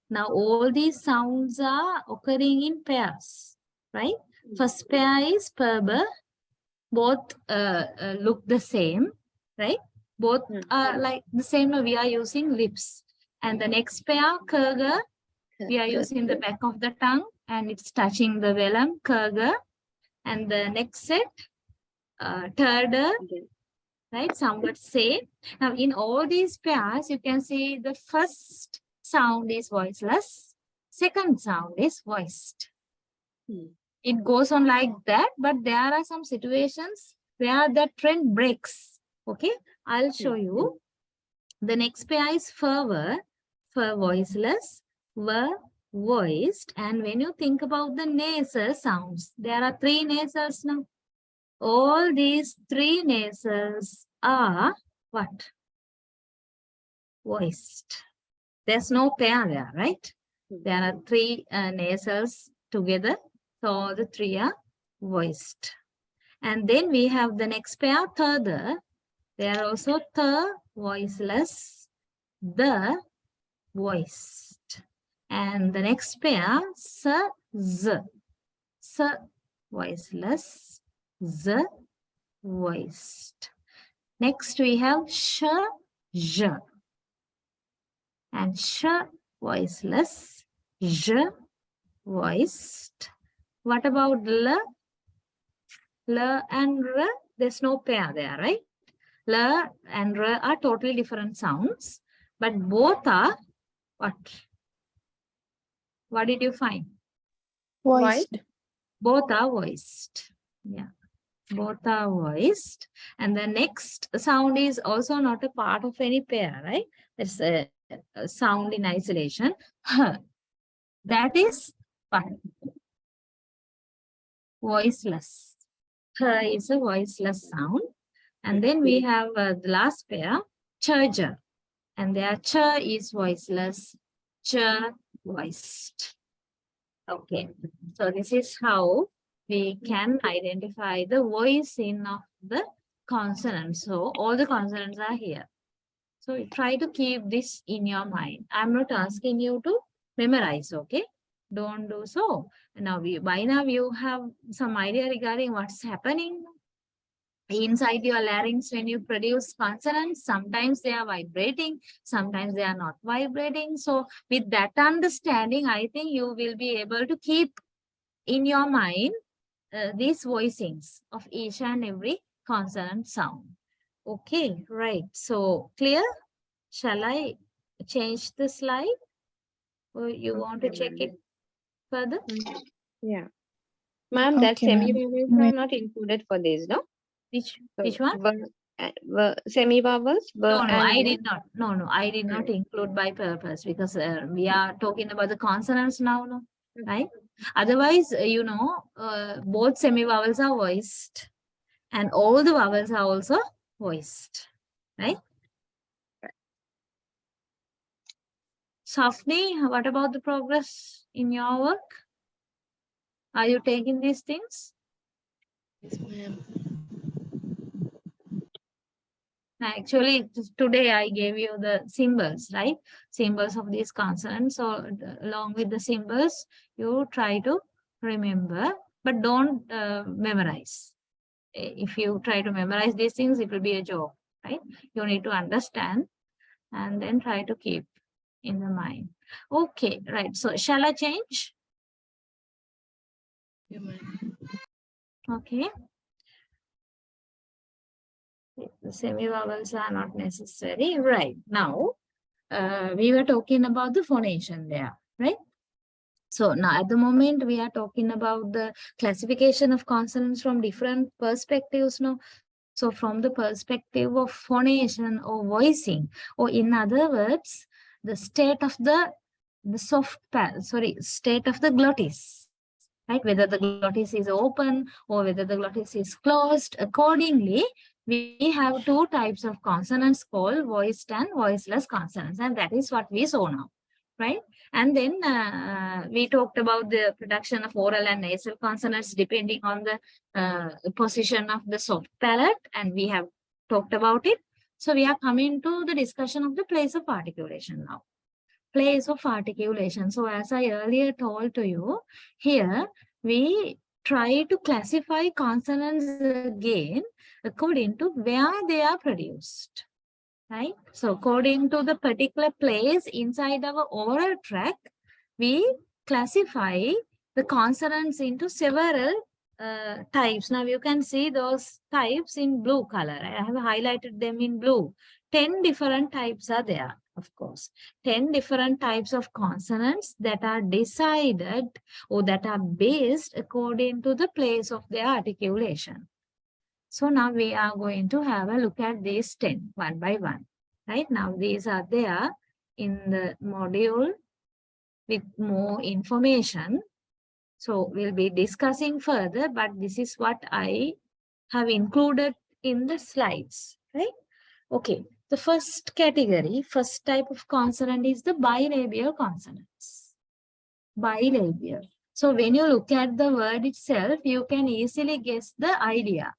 Now, all these sounds are occurring in pairs, right? First pair is perber. Both look the same, right? Both are like the same. We are using lips. And the next pair, kurga, we are using the back of the tongue and it's touching the velum, kurga. And the next set, turda, right? Somewhat same. Now, in all these pairs, you can see the first sound is voiceless, second sound is voiced. It goes on like that, but there are some situations where the trend breaks. Okay, I'll show you. The next pair is fervor, for voiceless, were voiced. And when you think about the nasal sounds, there are three nasals now. All these three nasals are what? Voiced. There's no pair there, right? There are three nasals together. So the three are voiced. And then we have the next pair, the. They are also the, voiceless, the, voiced. And the next pair, z. Voiceless, z, voiced. Next we have j. And voiceless, j, voiced. What about l? L and r? There's no pair there, right? L and R are totally different sounds, but both are what? What did you find? Voiced. Both are voiced. Yeah, both are voiced. And the next sound is also not a part of any pair, right? It's a sound in isolation. That is what? Voiceless. Is a voiceless sound. And then we have the last pair, charger. And their ch is voiceless, ch voiced. Okay, so this is how we can identify the voicing of the consonants. So all the consonants are here. So try to keep this in your mind. I'm not asking you to memorize, okay? Don't do so. Now, by now you have some idea regarding what's happening inside your larynx when you produce consonants. Sometimes they are vibrating, sometimes they are not vibrating. So with that understanding, I think you will be able to keep in your mind these voicings of each and every consonant sound. Okay, right. So clear? Shall I change the slide? Or you want to check it further? Yeah. Ma'am, that Okay, ma'am. semi-vowels are not included for this, no? Which one? Semi-vowels No, and I did not. No, I did not include by purpose because we are talking about the consonants now, no? Right? Otherwise, both semi-vowels are voiced and all the vowels are also voiced, right? Safni, what about the progress in your work? Are you taking these things? Yes, ma'am. Actually, today I gave you the symbols, right? Symbols of these consonants. So along with the symbols, you try to remember, but don't memorize. If you try to memorize these things, it will be a joke, right? You need to understand and then try to keep in the mind. Okay, right. So shall I change? Yeah, ma'am. Okay. The semi-vowels are not necessary. Right. Now, we were talking about the phonation there, right? So now at the moment, we are talking about the classification of consonants from different perspectives now. So from the perspective of phonation or voicing, or in other words, the state of the state of the glottis, right? Whether the glottis is open or whether the glottis is closed. Accordingly, we have two types of consonants called voiced and voiceless consonants, and that is what we saw now, right? And then we talked about the production of oral and nasal consonants depending on the position of the soft palate, and we have talked about it. So we are coming to the discussion of the place of articulation now. Place of articulation. So as I earlier told to you, here we try to classify consonants again according to where they are produced, right? So according to the particular place inside our oral tract, we classify the consonants into several types. Now you can see those types in blue color. I have highlighted them in blue. 10 different types are there, of course. 10 different types of consonants that are decided or that are based according to the place of their articulation. So now we are going to have a look at these 10 one by one. Right now, these are there in the module with more information. So we'll be discussing further, but this is what I have included in the slides, right? Okay, the first category, first type of consonant is the bilabial consonants. Bilabial. So when you look at the word itself, you can easily guess the idea.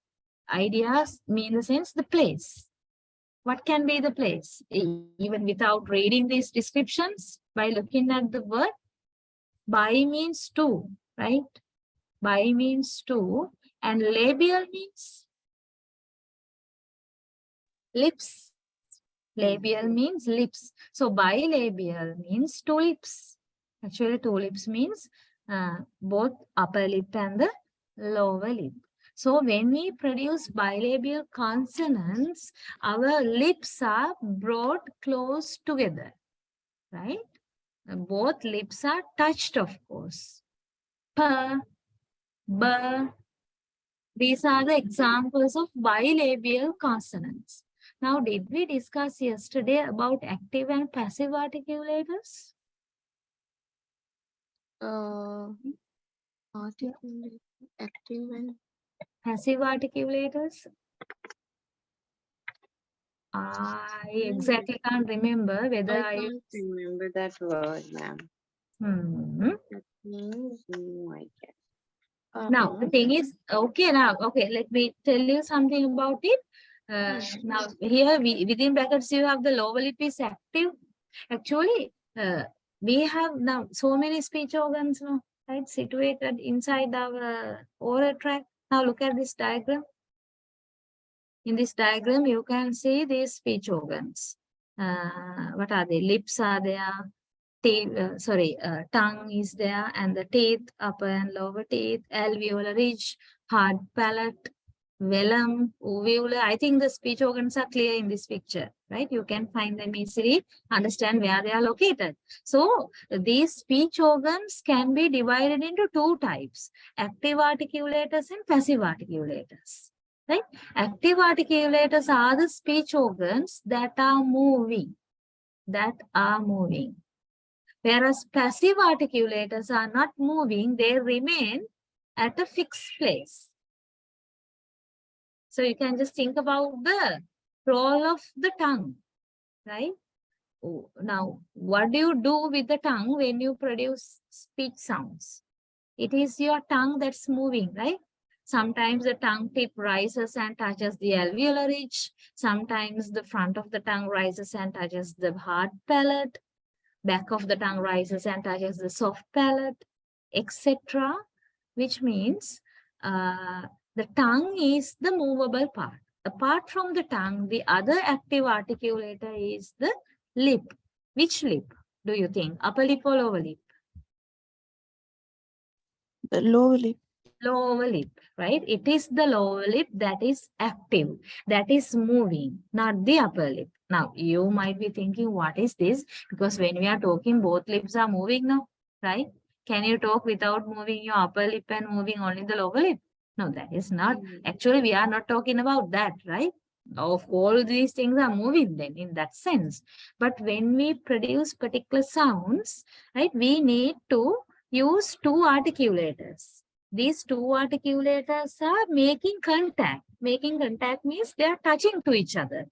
Ideas mean the sense, the place. What can be the place? Even without reading these descriptions, by looking at the word, bi means two, right? Bi means two, and labial means lips. Labial means lips. So bilabial means two lips. Actually, two lips means both upper lip and the lower lip. So when we produce bilabial consonants, our lips are brought close together, right? Both lips are touched, of course. P, B. These are the examples of bilabial consonants. Now, did we discuss yesterday about active and passive articulators? Articulate, active and Passive articulators? I exactly can't remember whether I can't remember that word, ma'am. That means no, I guess. Now, the thing is, okay, let me tell you something about it. Now, here, within brackets, you have the lower lip is active. Actually, we have now so many speech organs now, right, situated inside our oral tract. Now, look at this diagram. In this diagram, you can see these speech organs. What are they? Lips are there. Tongue is there, and the teeth, upper and lower teeth, alveolar ridge, hard palate, velum, uvula. I think the speech organs are clear in this picture, right? You can find them easily, understand where they are located. So these speech organs can be divided into two types, active articulators and passive articulators, right? Active articulators are the speech organs that are moving, Whereas passive articulators are not moving, they remain at a fixed place. So you can just think about the role of the tongue, right? Now, what do you do with the tongue when you produce speech sounds? It is your tongue that's moving, right? Sometimes the tongue tip rises and touches the alveolar ridge. Sometimes the front of the tongue rises and touches the hard palate. Back of the tongue rises and touches the soft palate, etc. Which means the tongue is the movable part. Apart from the tongue, the other active articulator is the lip. Which lip do you think? Upper lip or lower lip? the lower lip. Lower lip, right? It is the lower lip that is active, that is moving, not the upper lip. Now, you might be thinking, what is this? Because when we are talking, both lips are moving now, right? Can you talk without moving your upper lip and moving only the lower lip? No, that is not. Actually, we are not talking about that, right? Of all these things are moving then in that sense. But when we produce particular sounds, right, we need to use two articulators. These two articulators are making contact. Making contact means they are touching to each other.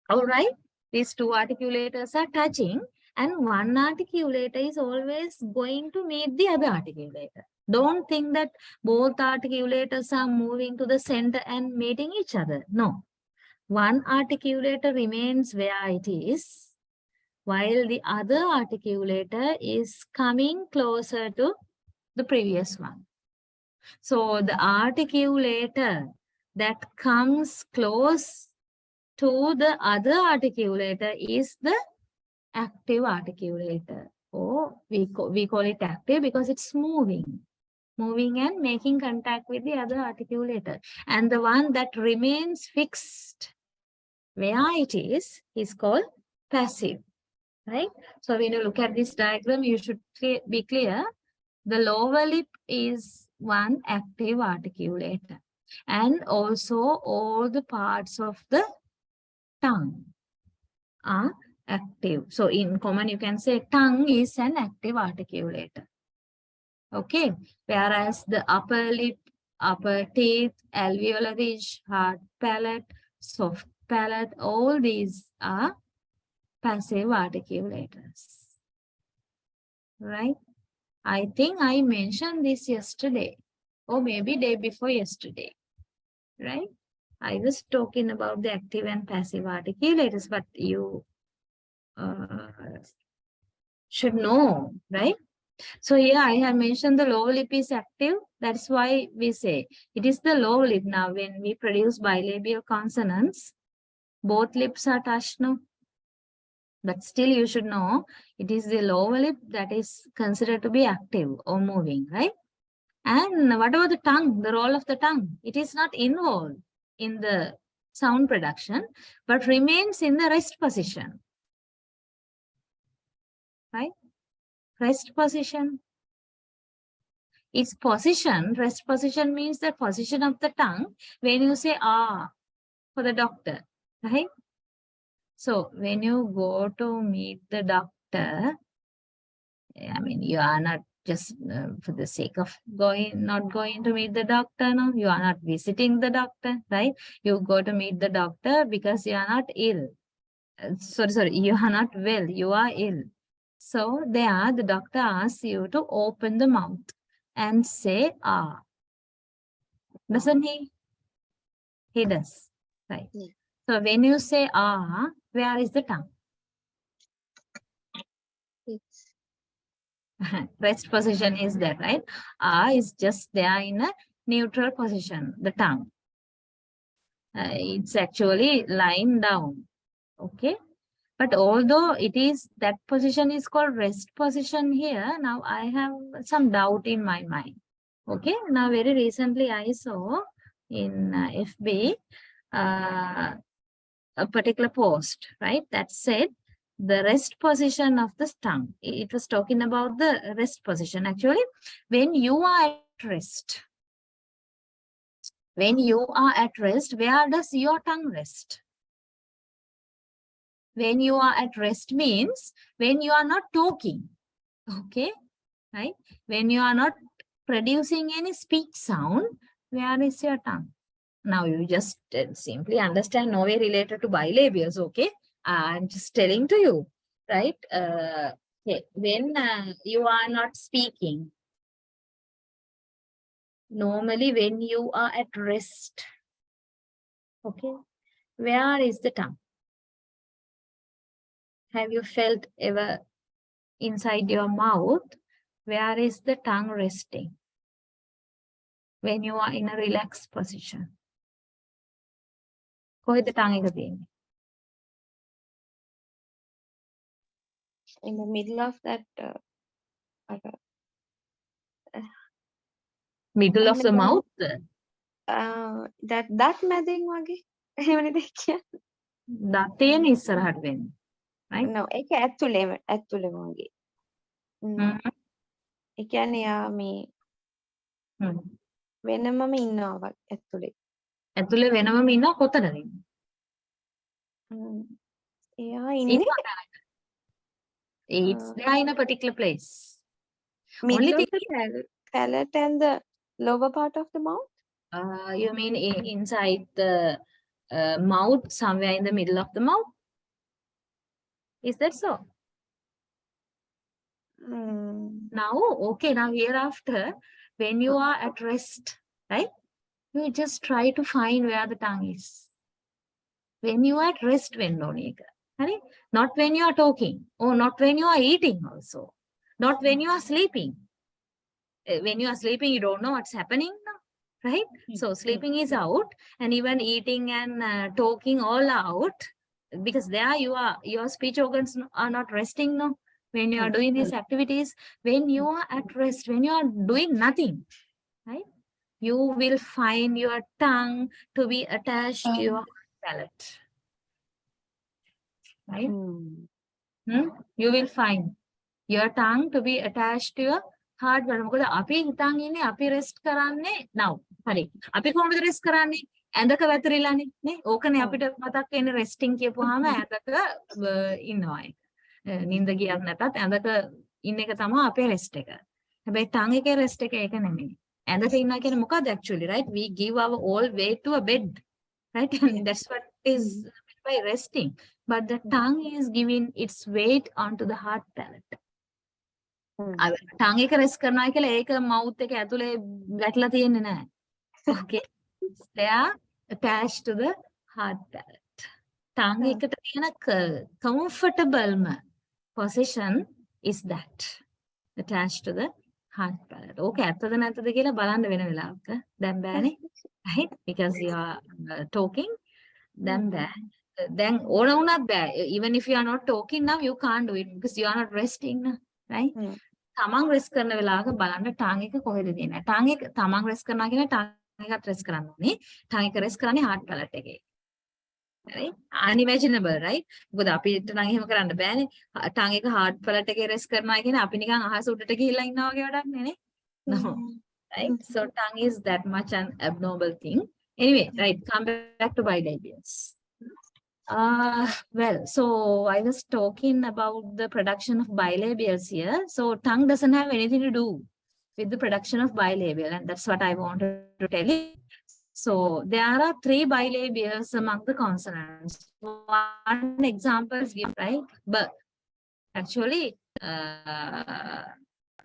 All right. These two articulators are touching, and one articulator is always going to meet the other articulator. Don't think that both articulators are moving to the center and meeting each other. No. One articulator remains where it is, while the other articulator is coming closer to the previous one. So the articulator that comes close to the other articulator is the active articulator. Or we call it active because it's moving and making contact with the other articulator. And the one that remains fixed where it is called passive, right? So when you look at this diagram, you should be clear. The lower lip is one active articulator, and also all the parts of the tongue are active. So in common, you can say tongue is an active articulator. Okay. Whereas the upper lip, upper teeth, alveolar ridge, hard palate, soft palate, all these are passive articulators. Right? I think I mentioned this yesterday, or maybe day before yesterday, right? I was talking about the active and passive articulators, but you should know, right? So here I have mentioned the lower lip is active. That's why we say it is the lower lip. Now, when we produce bilabial consonants, both lips are touched now. But still you should know it is the lower lip that is considered to be active or moving, right? And what about the tongue, the role of the tongue? It is not involved in the sound production, but remains in the rest position. Right? Rest position. Its position, rest position means the position of the tongue when you say ah for the doctor. Right? So when you go to meet the doctor, I mean, you are not just for the sake of not going to meet the doctor, no, you are not visiting the doctor, right? You go to meet the doctor because you are not ill. Sorry, you are not well, you are ill. So there, the doctor asks you to open the mouth and say, ah. Doesn't he? He does, right? Yeah. So when you say, ah, where is the tongue? It's Rest position is that, right? Ah is just there in a neutral position, the tongue. It's actually lying down, okay? But although it is, that position is called rest position here, now I have some doubt in my mind, okay? Now very recently I saw in FB a particular post, right? That said, the rest position of the tongue. It was talking about the rest position. Actually, when you are at rest, where does your tongue rest? When you are at rest means when you are not talking, okay? Right? When you are not producing any speech sound, where is your tongue? Now you just simply understand, no way related to bilabials, okay? I'm just telling to you, right? Okay. When you are not speaking, normally when you are at rest, okay, where is the tongue? Have you felt ever inside your mouth, where is the tongue resting? When you are in a relaxed position. කොහෙද tongue එක තියෙන්නේ? in the middle of that. Middle of the mouth? that මැදින් වගේ එහෙමනේ කියන්නේ. දතේන ඉස්සරහට වෙන්නේ. Right? no ඒක ඇතුළේම වගේ. ඒ කියන්නේ යා මේ වෙනමම ඉන්නවා ඇතුළේ. ඇතුලේ වෙනමම ඉන්නවා කොතනද ඉන්නේ? එයා ඉන්නේ It's there in a particular place. middle Only of thing the palate and the lower part of the mouth. You mean inside the mouth, somewhere in the middle of the mouth? Is that so? Now, okay, now hereafter, when you are at rest, right? You just try to find where the tongue is. When you are at rest, right? Not when you are talking, or not when you are eating also. Not when you are sleeping. When you are sleeping, you don't know what's happening now, right? So sleeping is out, and even eating and talking all out, because there your speech organs are not resting now. When you are doing these activities, when you are at rest, when you are doing nothing, right? You will find your tongue to be attached to your palate, right? You will find your tongue to be attached to your heart. මොකද අපි හිතන් ඉන්නේ අපි rest කරන්නේ now. හරි. අපි කොහොමද rest කරන්නේ? ඇඳක වැතිරිලානේ නේ. ඕකනේ අපිට මතක් වෙන්නේ රෙස්ටිං කියපුවාම ඇඳක ඉන්නවා එක. නිින්ද ගියත් නැතත් ඇඳක ඉන්න එක තමයි අපේ රෙස්ට් එක. හැබැයි tongue එකේ රෙස්ට් එක ඒක නෙමෙයි. ඇඳක ඉන්නවා කියන්නේ මොකද්ද actually, right? We give our all way to a bed, right? And that's what is by resting. But the tongue is giving its weight onto the heart palate. tongue එක rest කරනවා කියලා ඒක mouth එක ඇතුලේ වැටලා තියෙන්නේ නැහැ. Okay. They are attached to the heart palate. tongue එකට තියෙන comfortable position is that. Attached to the heart palate. Okay, ඇත්තද නැත්තද කියලා බලන්න වෙන වෙලාවක. දැන් බෑනේ. Right? Because you are talking, then bad. Then ඕන වුණත් බෑ. Even if you are not talking now, you can't do it because you are not resting now, right? තමන් රෙස් කරන වෙලාවක බලන්න ටං එක කොහෙද තියෙන්නේ. ටං එක තමන් රෙස් කරනවා කියන ටං එකත් රෙස් කරන්න ඕනේ. ටං එක රෙස් කරන්නේ heart palate එකේ. right? Unimaginable, right? මොකද අපිට නම් එහෙම කරන්න බෑනේ. ටං එක heart palate එකේ රෙස් කරනවා කියන්නේ අපි නිකන් අහස උඩට ගිහිල්ලා ඉන්නවා වගේ වැඩක් නේ. No. Right? So tongue is that much an abnormal thing. Anyway, right, come back to bilabials. Well, so I was talking about the production of bilabials here. So tongue doesn't have anything to do with the production of bilabial, and that's what I wanted to tell you. So there are 3 bilabials among the consonants. One example is given, right? But actually,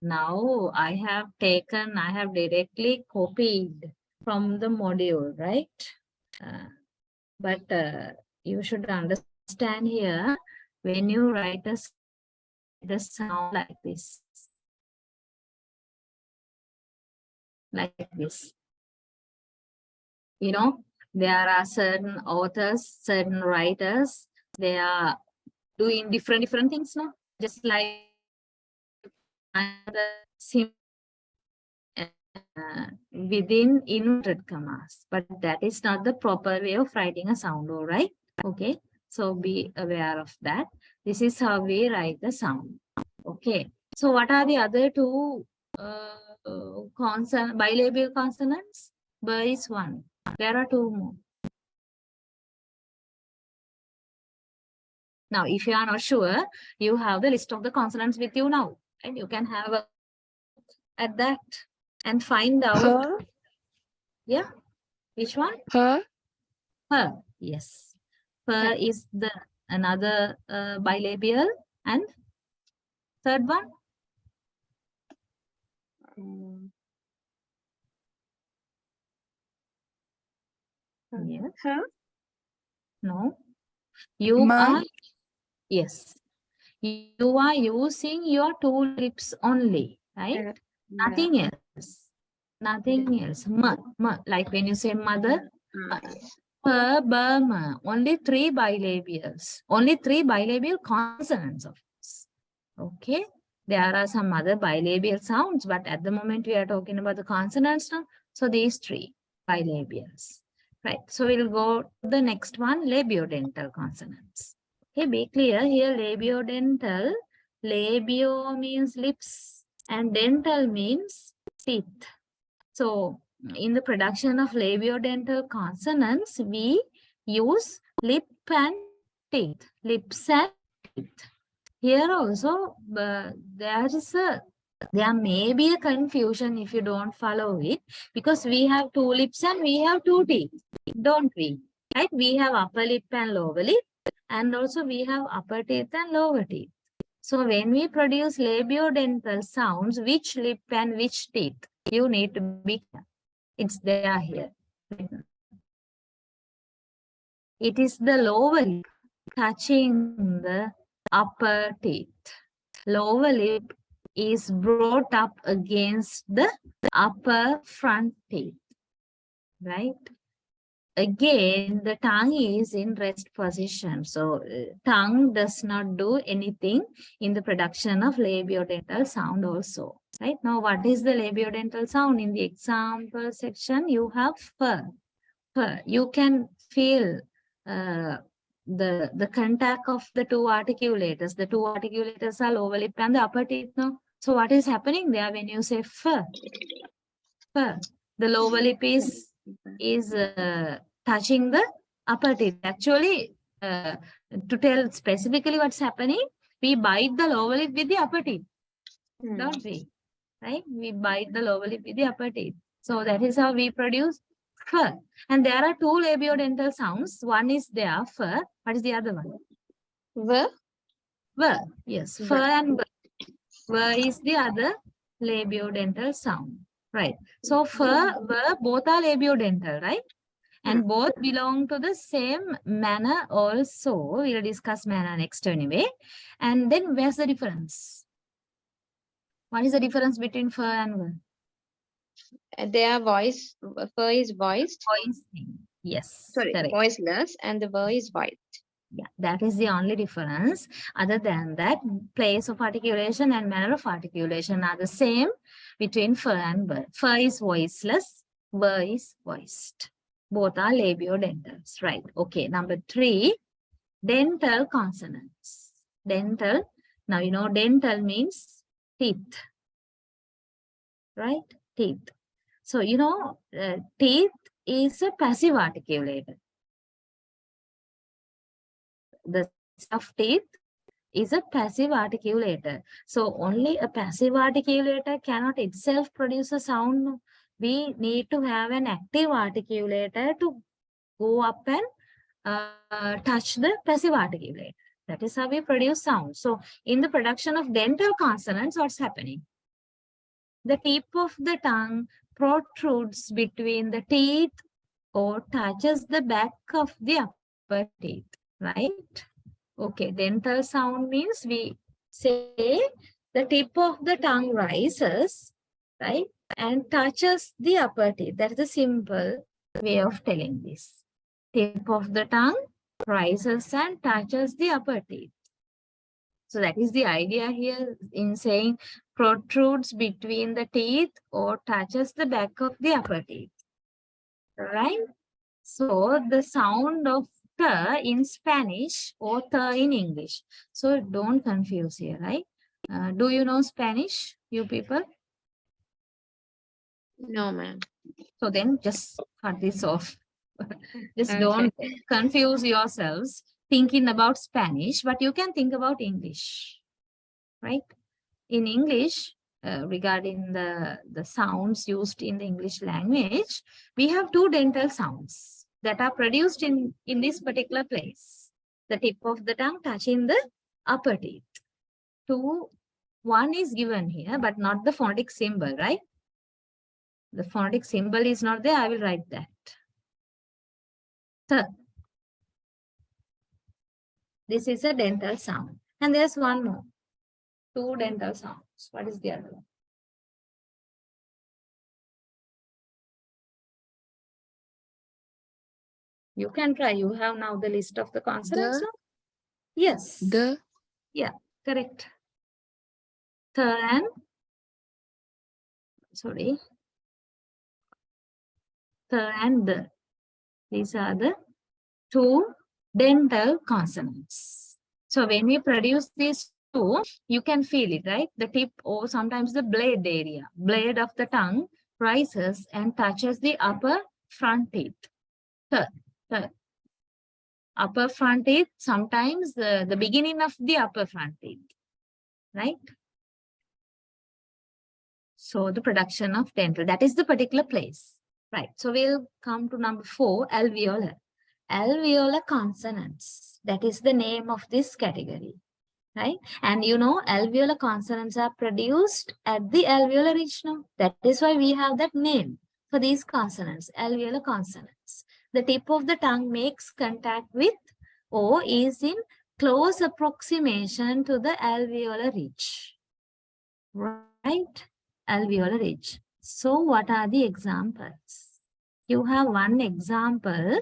now I have directly copied from the module, right? But you should understand here, when you write the sound like this. Like this. You know, there are certain authors, certain writers, they are doing different things now. Just like within inverted commas, but that is not the proper way of writing a sound, all right? Okay, so be aware of that. This is how we write the sound. Okay, so what are the other 2 bilabial consonants? B is 1. There are 2 more. Now, if you are not sure, you have the list of the consonants with you now, and you can have a at that and find out. Her? Yeah, which one? Her? Her. Yes, her is the another bilabial, and third one. Yes. Her? No. You Ma? are, yes. You are using your 2 lips only, right? Nothing else. Nothing else. Ma, like when you say mother, per, ma. Only 3 bilabials. Only 3 bilabial consonants of course. Okay. There are some other bilabial sounds, but at the moment we are talking about the consonants now. So these 3 bilabials. Right. So we'll go to the next one, labiodental consonants. Okay, be clear here, labiodental. Labio means lips and dental means teeth. So in the production of labiodental consonants, we use lip and teeth, lips and teeth. Here also, there may be a confusion if you don't follow it, because we have 2 lips and we have 2 teeth, don't we? Right? We have upper lip and lower lip, and also we have upper teeth and lower teeth. So when we produce labiodental sounds, which lip and which teeth, you need to be clear. It's there here. It is the lower lip touching the upper teeth. Lower lip is brought up against the upper front teeth, right? Again, the tongue is in rest position. So tongue does not do anything in the production of labiodental sound also, right? Now, what is the labiodental sound? In the example section, you have fur. Fur. You can feel the contact of the 2 articulators. The 2 articulators are lower lip and the upper teeth. No? So what is happening there when you say fur? Fur. The lower lip is touching the upper teeth. Actually, to tell specifically what's happening, we bite the lower lip with the upper teeth, don't we? Right? We bite the lower lip with the upper teeth. So that is how we produce fur. And there are 2 labiodental sounds. One is there, fur. What is the other one? Ver? Ver. Yes, fur and ver. Ver is the other labiodental sound. Right. So fur, ver, both are labiodental, right? And both belong to the same manner also. We'll discuss manner next anyway. And then where's the difference? What is the difference between fur and ver? Their voice, fur is voiced. Voicing. Yes. Sorry, correct. voiceless, and the ver is voiced. Yeah, that is the only difference. Other than that, place of articulation and manner of articulation are the same between f and b. F is voiceless, b is voiced. Both are labiodentals, right? Okay, number 3, dental consonants. Dental, now you know dental means teeth, right? Teeth. So, you know, teeth is a passive articulator. The set of teeth is a passive articulator. So only a passive articulator cannot itself produce a sound. We need to have an active articulator to go up and touch the passive articulator. That is how we produce sound. So in the production of dental consonants, what's happening? The tip of the tongue protrudes between the teeth or touches the back of the upper teeth, right? Okay, dental sound means we say the tip of the tongue rises, right, and touches the upper teeth. That is the simple way of telling this. Tip of the tongue rises and touches the upper teeth. So that is the idea here in saying protrudes between the teeth or touches the back of the upper teeth, right? So the sound of t in Spanish or t in English. So don't confuse here, right? Do you know Spanish, you people? No, ma'am. So then just cut this off. Just Okay. don't confuse yourselves thinking about Spanish, but you can think about English, right? In English, regarding the sounds used in the English language, we have 2 dental sounds that are produced in this particular place. The tip of the tongue touching the upper teeth. 1 is given here, but not the phonetic symbol, right? The phonetic symbol is not there. I will write that. Th. This is a dental sound. And there's one more. 2 dental sounds. What is the other one? You can try. You have now the list of the consonants. The. No? Yes. The. Yeah, correct. Th and sorry. Th and the. These are the 2 dental consonants. So when we produce these 2, you can feel it, right? The tip or sometimes the blade area. Blade of the tongue rises and touches the upper front teeth. Th, th. Upper front teeth, sometimes the beginning of the upper front teeth, right? So the production of dental, that is the particular place, right? So we'll come to number 4, alveolar. Alveolar consonants, that is the name of this category, right? And you know, alveolar consonants are produced at the alveolar ridge now. That is why we have that name for these consonants, alveolar consonants. The tip of the tongue makes contact with or is in close approximation to the alveolar ridge, right? Alveolar ridge. So what are the examples? You have one example.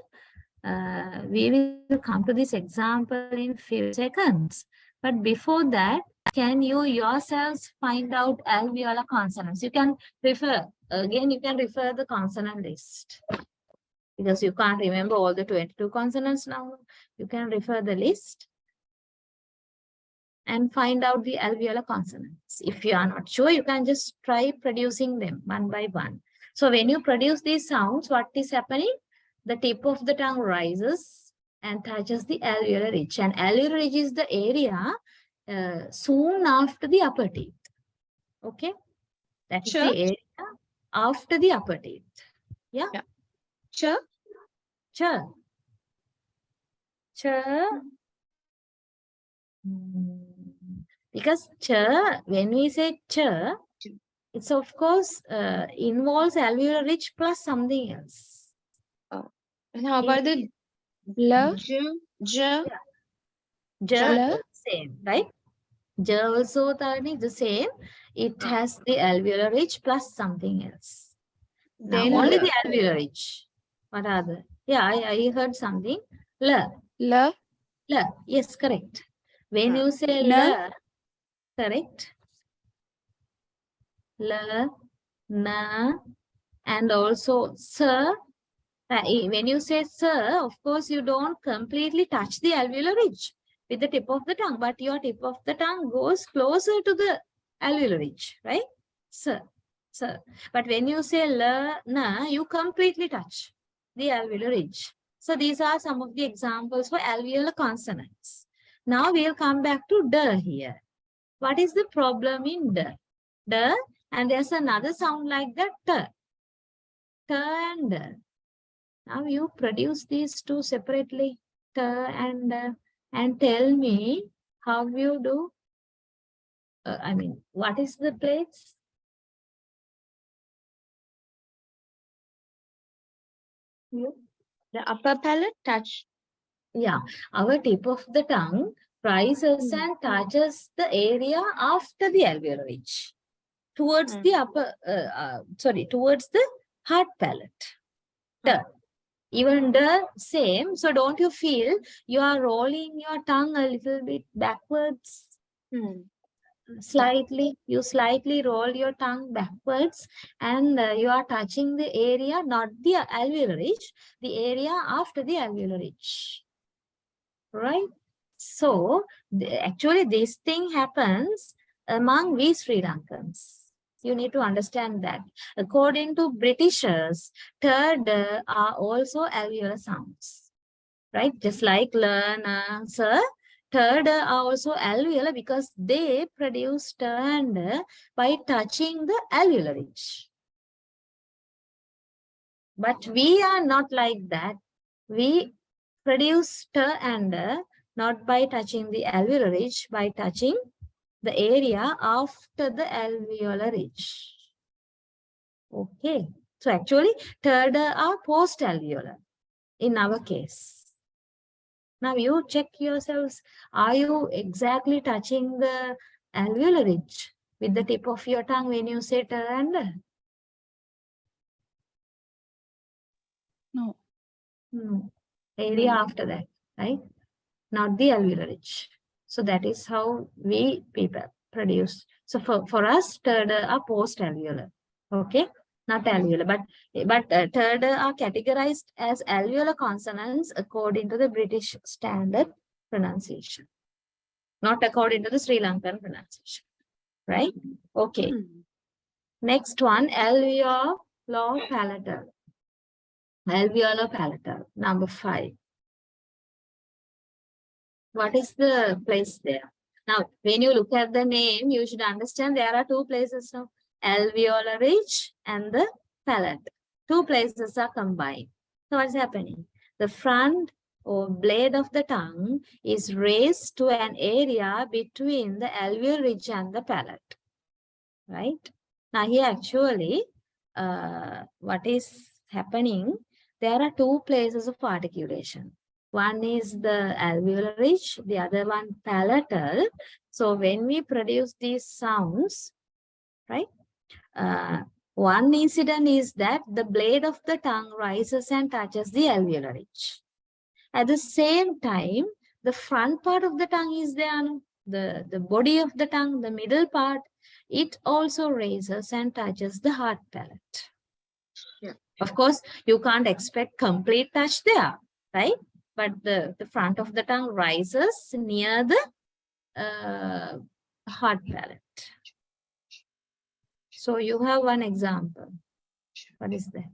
We will come to this example in few seconds. But before that, can you yourselves find out alveolar consonants? You can refer, again, you can refer the consonant list. Because you can't remember all the 22 consonants now. You can refer the list and find out the alveolar consonants. If you are not sure, you can just try producing them one by one. So when you produce these sounds, what is happening? The tip of the tongue rises and touches the alveolar ridge. And alveolar ridge is the area soon after the upper teeth. Okay? That is Sure. the area after the upper teeth. Yeah? Yeah. Sure. Ch. Ch. Because ch, when we say ch, it's of course involves alveolar ridge plus something else. And how about the La. J? J. J La. is the same, right? J also the same. It has the alveolar ridge plus something else. Now Then only la. the alveolar ridge. What are the? Yeah, I heard something. La. La. La. Yes, correct. When you say Na. la, correct. La, na, and also sir. When you say sir, of course, you don't completely touch the alveolar ridge with the tip of the tongue, but your tip of the tongue goes closer to the alveolar ridge, right? Sir, sir. But when you say la, na, you completely touch the alveolar ridge. So these are some of the examples for alveolar consonants. Now we'll come back to d here. What is the problem in d? D, and there's another sound like that, t. T and d. Now you produce these two separately, t and tell me how you do. I mean, what is the place? You? The upper palate touch. Yeah, our tip of the tongue rises and touches the area after the alveolar ridge, towards the upper, towards the hard palate. T. Even the same. So don't you feel you are rolling your tongue a little bit backwards? Slightly, you slightly roll your tongue backwards and you are touching the area, not the alveolar ridge, the area after the alveolar ridge. Right? So, actually this thing happens among we Sri Lankans. You need to understand that. According to Britishers, third are also alveolar sounds. Right? Just like learn, sir. Third are also alveolar because they produce and by touching the alveolar ridge. But we are not like that. We produce and not by touching the alveolar ridge, by touching the area after the alveolar ridge. Okay. So actually, third are post-alveolar in our case. Now you check yourselves, are you exactly touching the alveolar ridge with the tip of your tongue when you say t and? No. No. Area after that, right? Not the alveolar ridge. So that is how we people produce. So for us, third are post-alveolar. Okay? Not alveolar, but third are categorized as alveolar consonants according to the British standard pronunciation, not according to the Sri Lankan pronunciation, right? Okay. Next one, alveolo-palatal. Alveolo-palatal, number 5. What is the place there? Now, when you look at the name, you should understand there are two places now, alveolar ridge and the palate. Two places are combined. So what's happening? The front or blade of the tongue is raised to an area between the alveolar ridge and the palate. Right? Now here actually, what is happening? There are two places of articulation. One is the alveolar ridge, the other one palatal. So when we produce these sounds, right? One incident is that the blade of the tongue rises and touches the alveolar ridge. At the same time, the front part of the tongue is there, the body of the tongue, the middle part, it also raises and touches the hard palate. Yeah. Of course, you can't expect complete touch there, right? But the front of the tongue rises near the hard palate. So you have one example. What is that?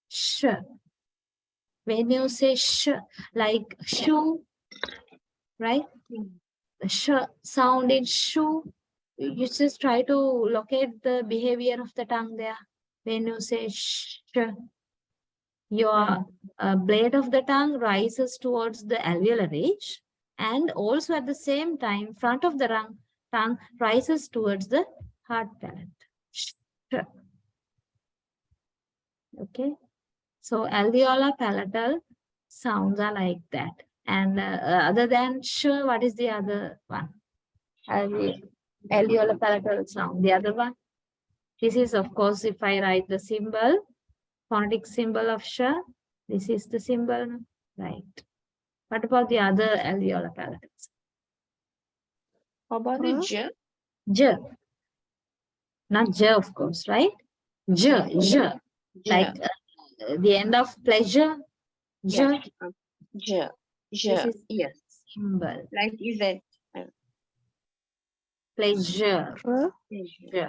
Sh. When you say sh, like shoe, right? The sh sound in shoe, you just try to locate the behavior of the tongue there. When you say sh, your blade of the tongue rises towards the alveolar ridge, and also at the same time, front of the tongue rises towards the hard palate. Sh. Okay. So alveolar palatal sounds are like that. And other than sh, what is the other one? Alveolar palatal sound. The other one. This is, of course, if I write the symbol, phonetic symbol of sh, this is the symbol, right? What about the other alveolar palatals? How about the j? J. Not J, of course, right? J, J. Like the end of pleasure. J. J. This J. is Yes. symbol. Like Z. Pleasure. Pleasure. J.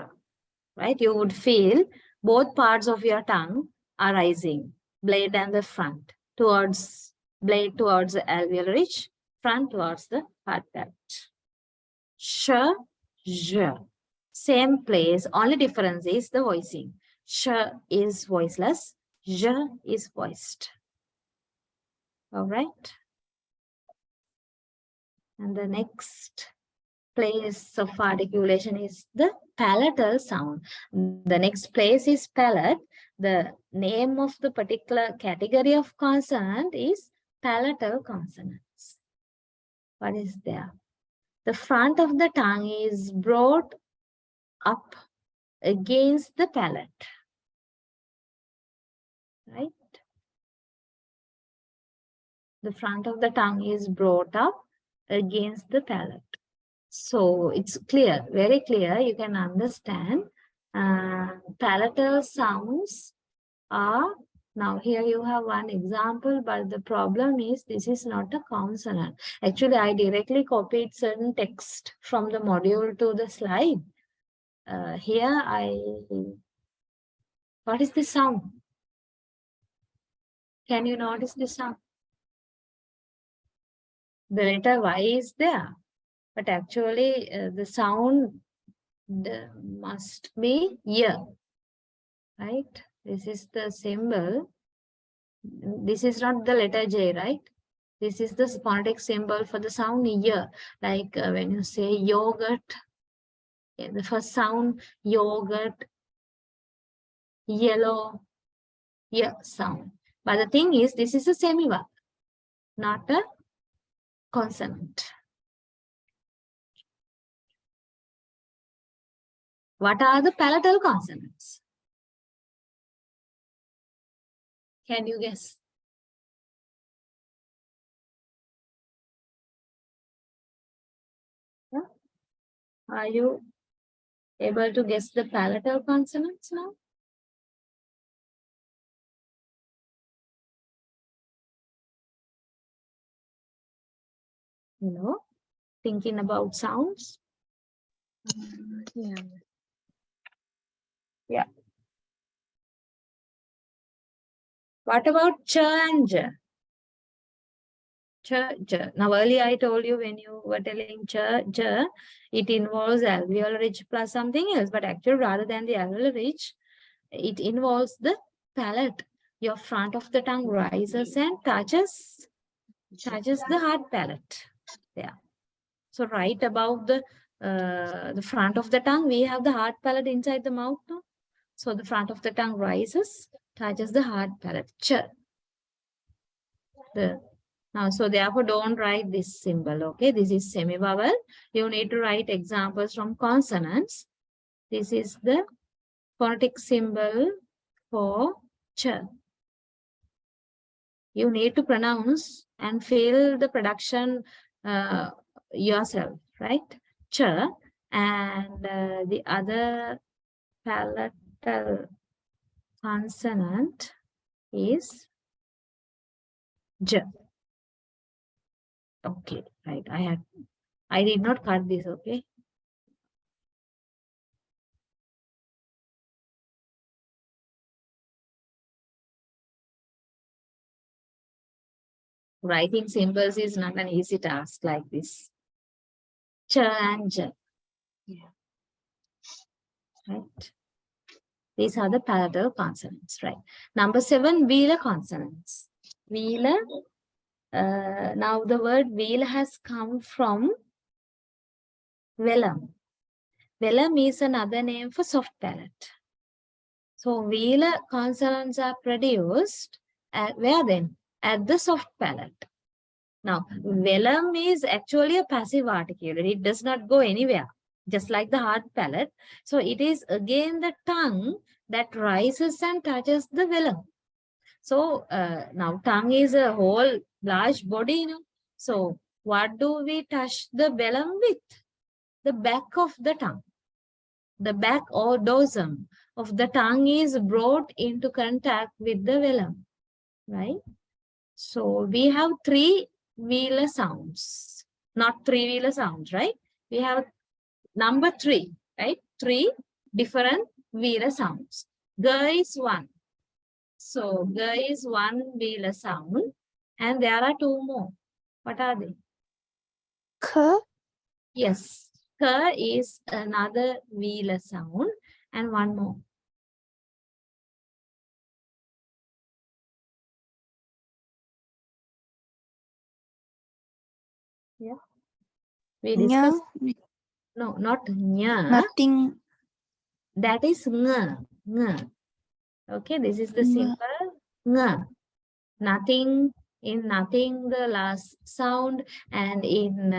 Right? You would feel both parts of your tongue are rising, blade and the front, towards blade towards the alveolar ridge, front towards the hard palate. Sh, j. Same place, only difference is the voicing. Sh is voiceless, j is voiced. All right. And the next place of articulation is the palatal sound. The next place is palate. The name of the particular category of consonant is palatal consonants. What is there? The front of the tongue is brought up against the palate. Right? The front of the tongue is brought up against the palate. So it's clear, very clear. You can understand palatal sounds are, now here you have one example, but the problem is this is not a consonant. Actually, I directly copied certain text from the module to the slide. What is the sound? Can you notice the sound? The letter Y is there, but actually the sound must be ear, right? This is the symbol. This is not the letter J, right? This is the phonetic symbol for the sound ear. Like when you say yogurt, the first sound, yogurt, yellow, yeah, sound. But the thing is, this is a semivowel, not a consonant. What are the palatal consonants? Can you guess? Yeah. Are you able to guess the palatal consonants now? You know, thinking about sounds? Yeah. Yeah. What about ch and j? Ch, j. Now, earlier I told you when you were telling ch, j, it involves alveolar ridge plus something else. But actually, rather than the alveolar ridge, it involves the palate. Your front of the tongue rises and touches the hard palate. Yeah. So right above the front of the tongue, we have the hard palate inside the mouth. No? So the front of the tongue rises, touches the hard palate. Ch. So therefore, don't write this symbol. Okay, this is semivowel. You need to write examples from consonants. This is the phonetic symbol for ch. You need to pronounce and feel the production yourself, right? Ch, and the other palatal consonant is j. Okay, right. I did not cut this, okay? Writing symbols is not an easy task like this. Ch and j. Yeah. Right. These are the palatal consonants, right? Number 7, velar consonants. Velar. Now the word velar has come from velum. Velum is another name for soft palate. So velar consonants are produced at where then? At the soft palate. Now, velum is actually a passive articulate. It does not go anywhere, just like the hard palate. So it is again the tongue that rises and touches the velum. So now tongue is a whole large body, you know. So what do we touch the velum with? The back of the tongue. The back or dorsum of the tongue is brought into contact with the velum, right? So we have three velar sounds, not three velar sounds, right? We have number three, right? Three different velar sounds. G is one. So G is one velar sound, and there are two more. What are they? K. Yes, K is another velar sound, and one more. Yeah. We Nya. discussed. No, not nya. Nothing. That is ng. Ng. Okay, this is the Nga. simple ng. Nothing, in nothing the last sound, and in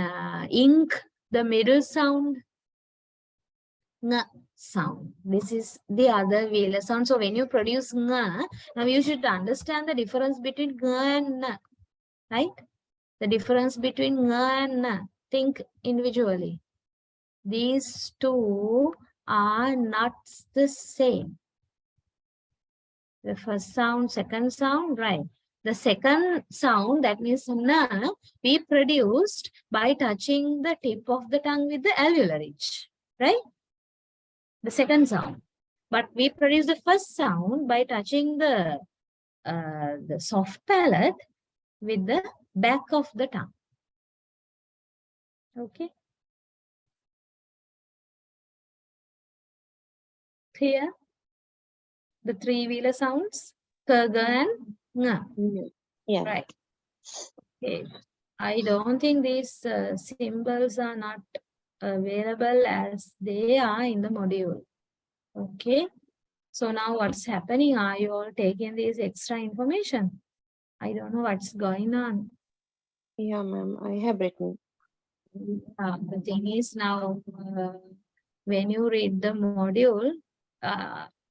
ink the middle sound. Ng sound. This is the other velar sound. So when you produce ng, now you should understand the difference between ng and n, right? The difference between ng and n. Think individually. These two are not the same. The first sound, second sound, right? The second sound, that means na, we produced by touching the tip of the tongue with the alveolar ridge, right? The second sound. But we produce the first sound by touching the soft palate with the back of the tongue. Okay. Clear? The three velar sounds, K, G, and Ng. Yeah. Right. Okay. I don't think these symbols are not available as they are in the module. Okay. So now what's happening? Are you all taking this extra information? I don't know what's going on. Yeah, ma'am. I have written. The thing is now, when you read the module,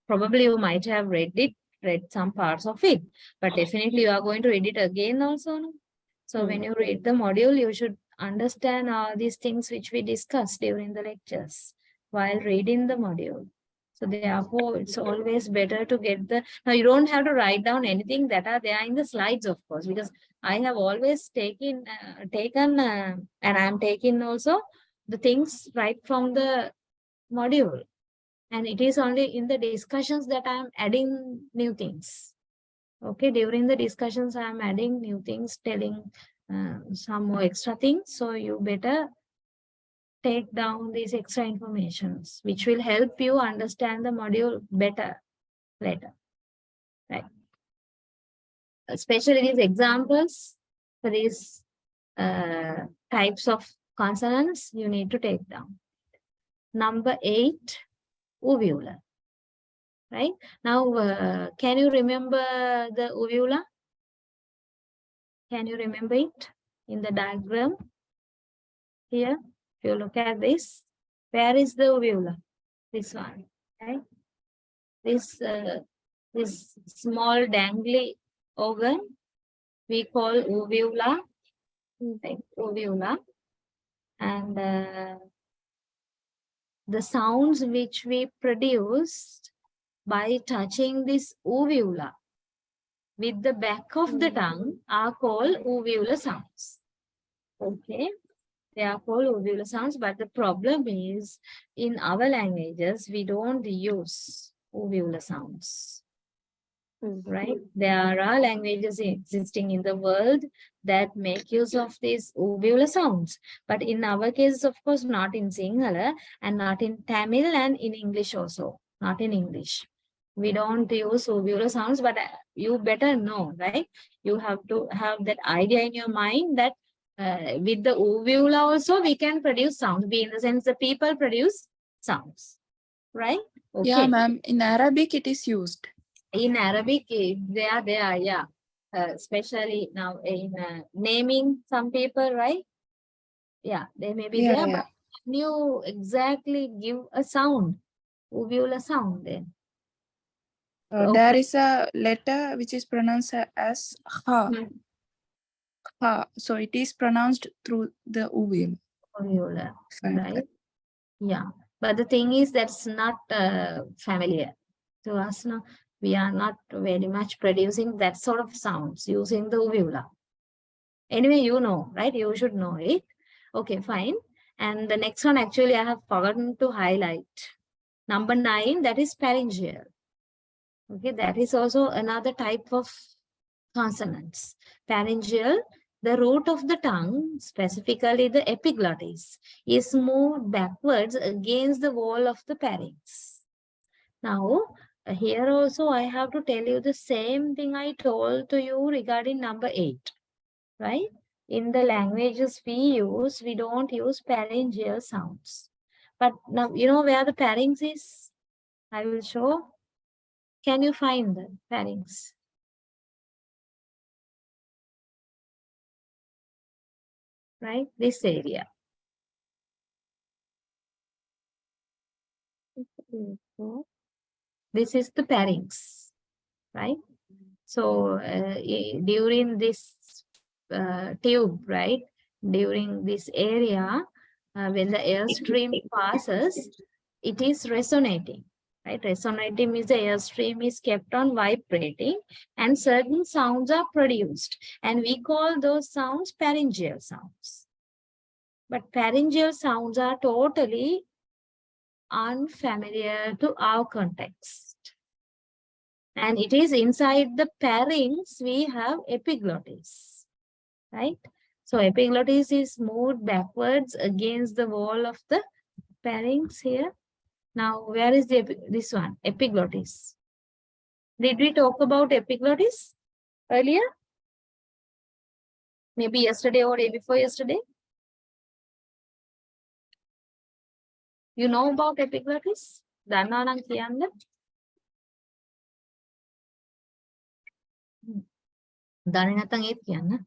probably you might have read some parts of it, but definitely you are going to read it again also. No? So when you read the module, you should understand all these things which we discussed during the lectures while reading the module. So therefore, it's always better to get now you don't have to write down anything that are there in the slides, of course, because I have always taken, and I'm taking also the things right from the module. And it is only in the discussions that I'm adding new things. Okay, during the discussions, I'm adding new things, telling some more extra things. So you better take down these extra informations, which will help you understand the module better later. Right. Especially these examples for these types of consonants, you need to take down. Number 8, uvula. Right? Now, can you remember the uvula? Can you remember it in the diagram? Here, if you look at this, where is the uvula? This one, right? This small dangly organ we call uvula, right? Uvula, and the sounds which we produced by touching this uvula with the back of the tongue are called uvular sounds. Okay, they are called uvular sounds, but the problem is in our languages we don't use uvular sounds. Right? There are languages existing in the world that make use of these uvular sounds. But in our case, of course, not in Sinhala and not in Tamil and in English also. Not in English. We don't use uvular sounds, but you better know, right? You have to have that idea in your mind that with the uvula also we can produce sounds. Be in the sense the people produce sounds. Right? Okay. Yeah, ma'am. In Arabic, it is used. In Arabic, they are there, yeah. Especially now in naming some people, right? Yeah, they may be there, but can you exactly give a sound, uvula sound then? There is a letter which is pronounced as ha. So it is pronounced through the uvula. Uvula, Fine. right? Yeah. But the thing is that's not familiar to us. No, we are not very much producing that sort of sounds using the uvula. Anyway, you know, right? You should know it. Okay, fine. And the next one, actually, I have forgotten to highlight. Number 9, that is pharyngeal. Okay, that is also another type of consonants. Pharyngeal, the root of the tongue, specifically the epiglottis, is moved backwards against the wall of the pharynx. Now, here also I have to tell you the same thing I told to you regarding number 8, right? In the languages we use, we don't use pharyngeal sounds. But now, you know where the pharynx is? I will show. Can you find the pharynx? Right? This area. This is the pharynx, right? So during this tube, right? During this area, when the airstream passes, it is resonating, right? Resonating means the airstream is kept on vibrating and certain sounds are produced. And we call those sounds pharyngeal sounds. But pharyngeal sounds are totally unfamiliar to our context. And it is inside the pharynx, we have epiglottis, right? So epiglottis is moved backwards against the wall of the pharynx here. Now, where is this one? Epiglottis. Did we talk about epiglottis earlier? Maybe yesterday or day before yesterday? You know about epiglottis? දන්නවා නම් කියන්න. දන්නේ නැත්නම් ඒත් කියන්න.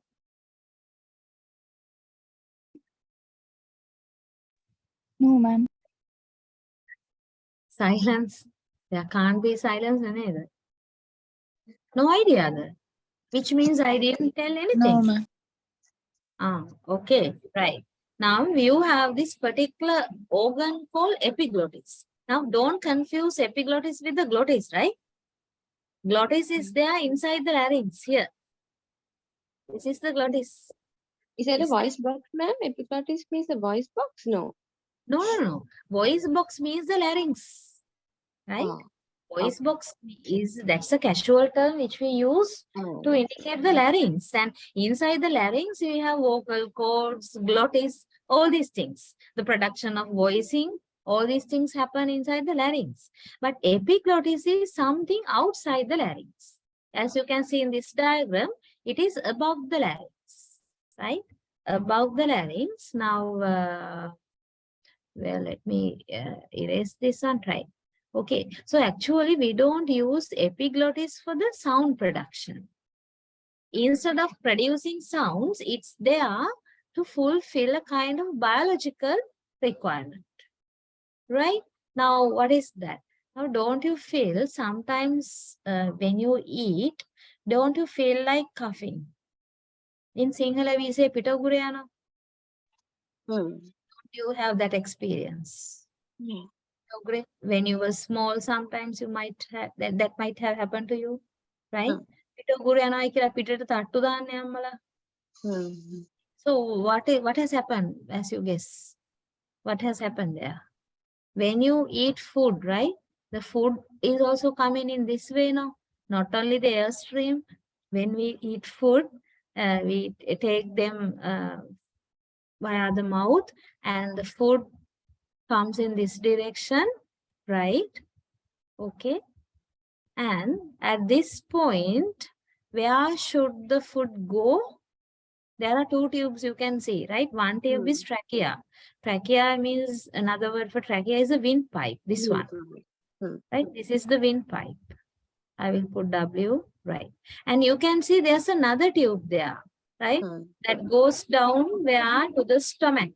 No, ma'am. Silence. There can't be silence neither. No idea there. Which means I didn't tell anything. No, ma'am. Okay, right. Now you have this particular organ called epiglottis. Now don't confuse epiglottis with the glottis, right? Glottis is there inside the larynx here. This is the glottis. Is that a Yes. voice box, ma'am? Epiglottis means a voice box? No. No. Voice box means the larynx, right? Oh, Voice box is, that's a casual term which we use to indicate the larynx. And inside the larynx, we have vocal cords, glottis, all these things. The production of voicing, all these things happen inside the larynx. But epiglottis is something outside the larynx. As you can see in this diagram, it is above the larynx, right? Above the larynx. Now, well, let me erase this one, right? Okay, so actually we don't use epiglottis for the sound production. Instead of producing sounds, it's there to fulfill a kind of biological requirement, right? Now, what is that? Now, don't you feel sometimes when you eat, don't you feel like coughing? In Sinhala, we say pitagurayana. You have that experience. Yeah. Great. When you were small, sometimes you might have that might have happened to you, right? So what has happened, as you guess? What has happened there? When you eat food, right? The food is also coming in this way now. Not only the airstream. When we eat food, we take them via the mouth, and the food comes in this direction, right? Okay. And at this point, where should the food go? There are two tubes you can see, right? One tube is trachea. Trachea means, another word for trachea is a windpipe, this one, right? This is the windpipe. I will put W, right? And you can see there's another tube there, right? That goes down where? To the stomach.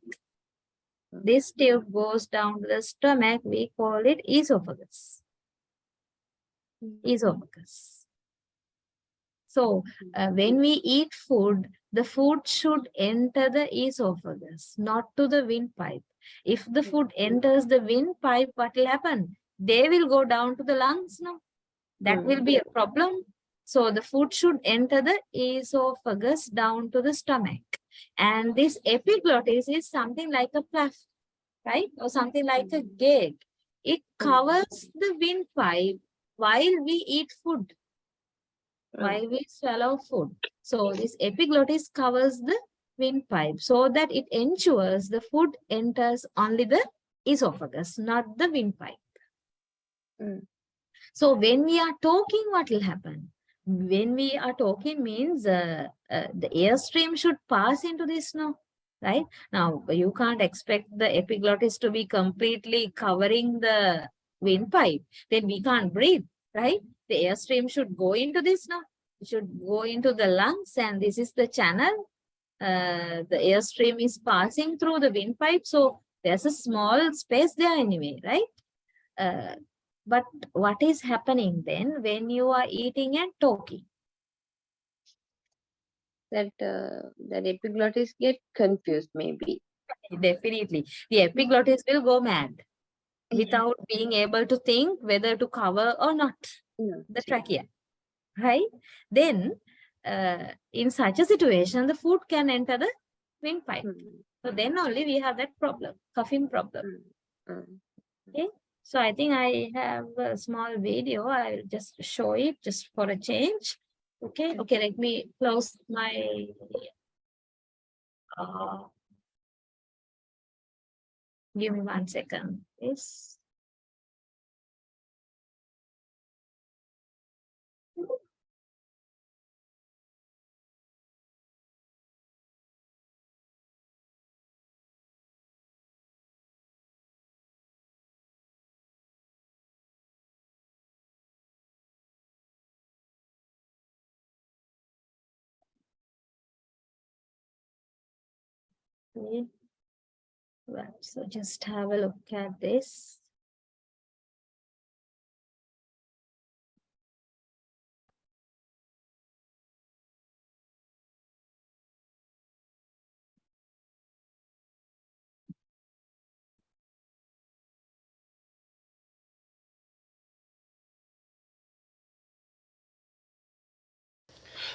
This tube goes down to the stomach. We call it esophagus. Esophagus. So when we eat food, the food should enter the esophagus, not to the windpipe. If the food enters the windpipe, what will happen? They will go down to the lungs now. That will be a problem. So the food should enter the esophagus down to the stomach. And this epiglottis is something like a fluff, right? Or something like a gag. It covers the windpipe while we eat food, while we swallow food. So this epiglottis covers the windpipe so that it ensures the food enters only the esophagus, not the windpipe. So when we are talking, what will happen? When we are talking means the airstream should pass into this now, right? Now, you can't expect the epiglottis to be completely covering the windpipe. Then we can't breathe, right? The airstream should go into this now. It should go into the lungs, and this is the channel. The airstream is passing through the windpipe. So there's a small space there anyway, right? But what is happening then when you are eating and talking? That epiglottis get confused, maybe. Definitely. The epiglottis will go mad without being able to think whether to cover or not the trachea, right? Then, in such a situation, the food can enter the windpipe. So then only we have that problem, coughing problem. Okay. So I think I have a small video. I'll just show it just for a change. Okay. Okay. Let me close my. Give me 1 second, please. Okay. Right. So just have a look at this.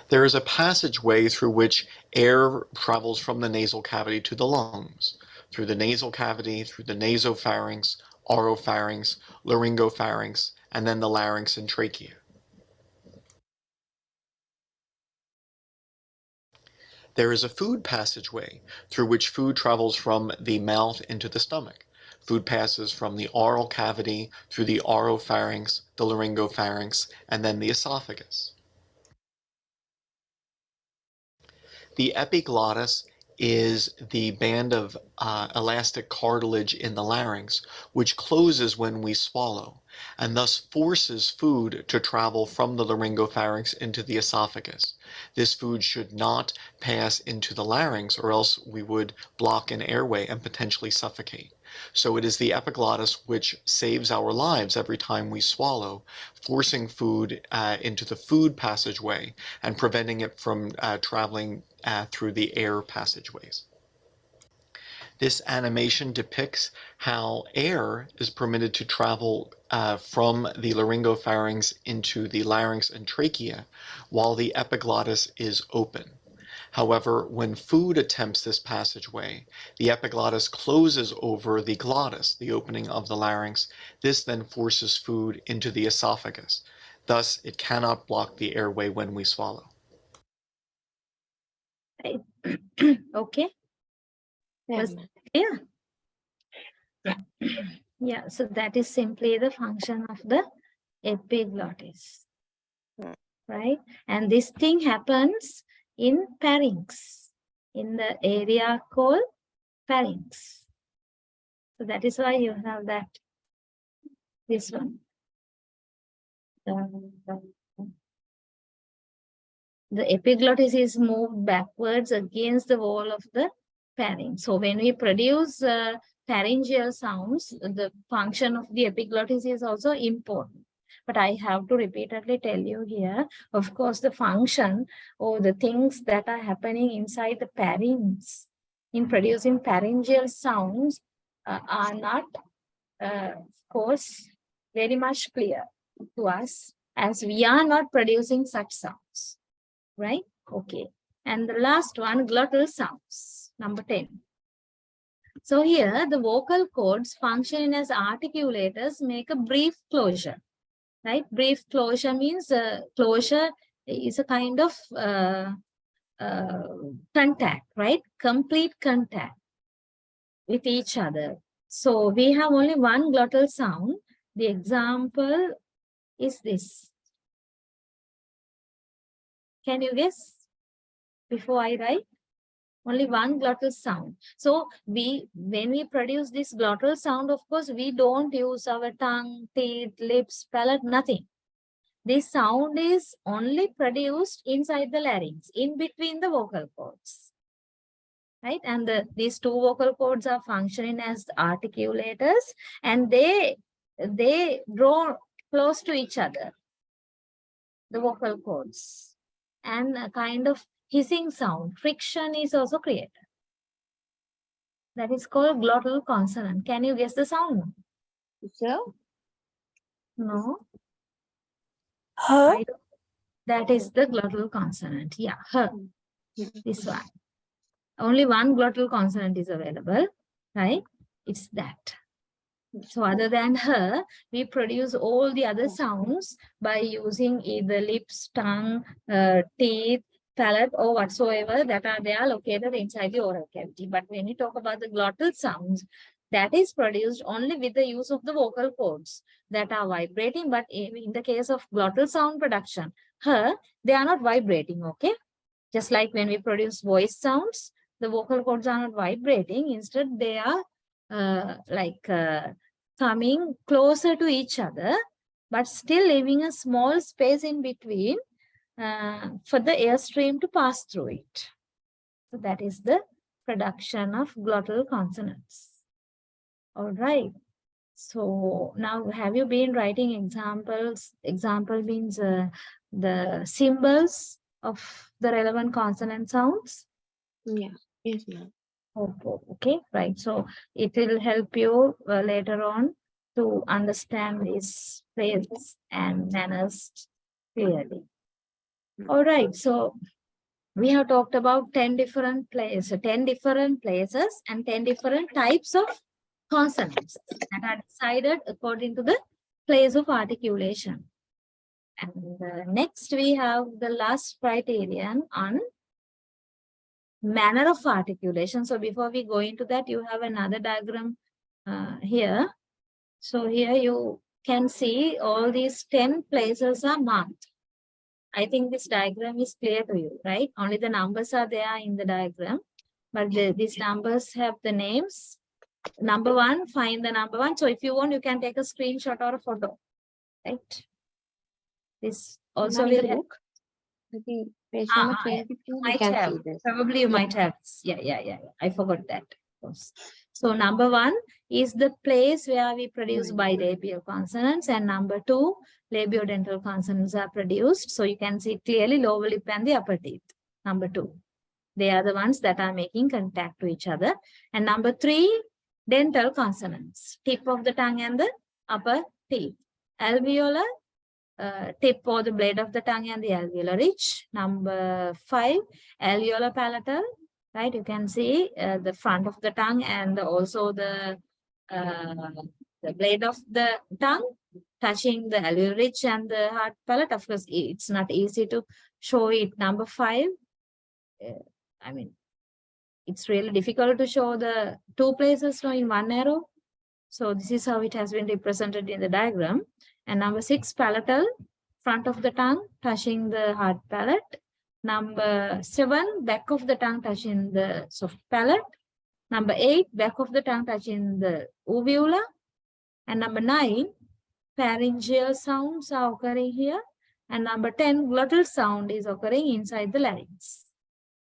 There is a passageway through which air travels from the nasal cavity to the lungs, through the nasal cavity, through the nasopharynx, oropharynx, laryngopharynx, and then the larynx and trachea. There is a food passageway through which food travels from the mouth into the stomach. Food passes from the oral cavity through the oropharynx, the laryngopharynx, and then the esophagus. The epiglottis is the band of elastic cartilage in the larynx, which closes when we swallow, and thus forces food to travel from the laryngopharynx into the esophagus. This food should not pass into the larynx, or else we would block an airway and potentially suffocate. So it is the epiglottis which saves our lives every time we swallow, forcing food into the food passageway and preventing it from traveling through the air passageways. This animation depicts how air is permitted to travel from the laryngopharynx into the larynx and trachea while the epiglottis is open. However, when food attempts this passageway, the epiglottis closes over the glottis, the opening of the larynx. This then forces food into the esophagus. Thus, it cannot block the airway when we swallow. Okay. Was clear? Yeah. Yeah. So that is simply the function of the epiglottis, right? And this thing happens in pharynx, in the area called pharynx. So that is why you have that, this one. The epiglottis is moved backwards against the wall of the pharynx. So when we produce pharyngeal sounds, the function of the epiglottis is also important. but I have to repeatedly tell you here, of course, the function or the things that are happening inside the pharynx in producing pharyngeal sounds are not, of course, very much clear to us as we are not producing such sounds, right? Okay. And the last one, glottal sounds, number 10. So here the vocal cords functioning as articulators make a brief closure, right? Brief closure means closure is a kind of contact, right? Complete contact with each other. So we have only one glottal sound. The example is this. Can you guess before I write? Only one glottal sound. So when we produce this glottal sound, of course, we don't use our tongue, teeth, lips, palate, nothing. This sound is only produced inside the larynx, in between the vocal cords. Right? And these two vocal cords are functioning as articulators, and they draw close to each other, the vocal cords. And a kind of hissing sound, friction is also created. That is called glottal consonant. Can you guess the sound? So, No. huh? That is the glottal consonant. Yeah, her. This one. Only one glottal consonant is available, right? It's that. So other than her, we produce all the other sounds by using either lips, tongue, teeth, palate, or whatsoever that are there located inside the oral cavity. But when we talk about the glottal sounds, that is produced only with the use of the vocal cords that are vibrating. But in the case of glottal sound production, her, they are not vibrating, okay? Just like when we produce voice sounds, the vocal cords are not vibrating. Instead, they are coming closer to each other, but still leaving a small space in between for the airstream to pass through it. So that is the production of glottal consonants. All right. So now, have you been writing examples? Example means the symbols of the relevant consonant sounds. Yeah. Yes, ma'am. Okay, right. So it will help you later on to understand these phrases and manners clearly. All right. So we have talked about 10 different places and 10 different types of consonants that are decided according to the place of articulation. And next we have the last criterion on manner of articulation. So before we go into that, you have another diagram here. So here you can see all these 10 places are marked. I think this diagram is clear to you, right? Only the numbers are there in the diagram, but these numbers have the names. Number one, find the number one. So if you want, you can take a screenshot or a photo, right? This also will help. I think page number 22, you Might can have. see this. Probably you might have. Yeah. I forgot that. Of course. So number one is the place where we produce bilabial consonants, and number two, labiodental consonants are produced. So you can see clearly lower lip and the upper teeth. Number two, they are the ones that are making contact to each other. And number three, dental consonants, tip of the tongue and the upper teeth. Alveolar, tip or the blade of the tongue and the alveolar ridge. Number 5, alveolar palatal, right? You can see the front of the tongue and also the blade of the tongue touching the alveolar ridge and the hard palate. Of course, it's not easy to show it. Number 5, I mean, it's really difficult to show the two places in one arrow. So this is how it has been represented in the diagram. And number 6, palatal, front of the tongue touching the hard palate. Number 7, back of the tongue touching the soft palate. Number 8, back of the tongue touching the uvula. And number 9, pharyngeal sounds are occurring here. And number 10, glottal sound is occurring inside the larynx.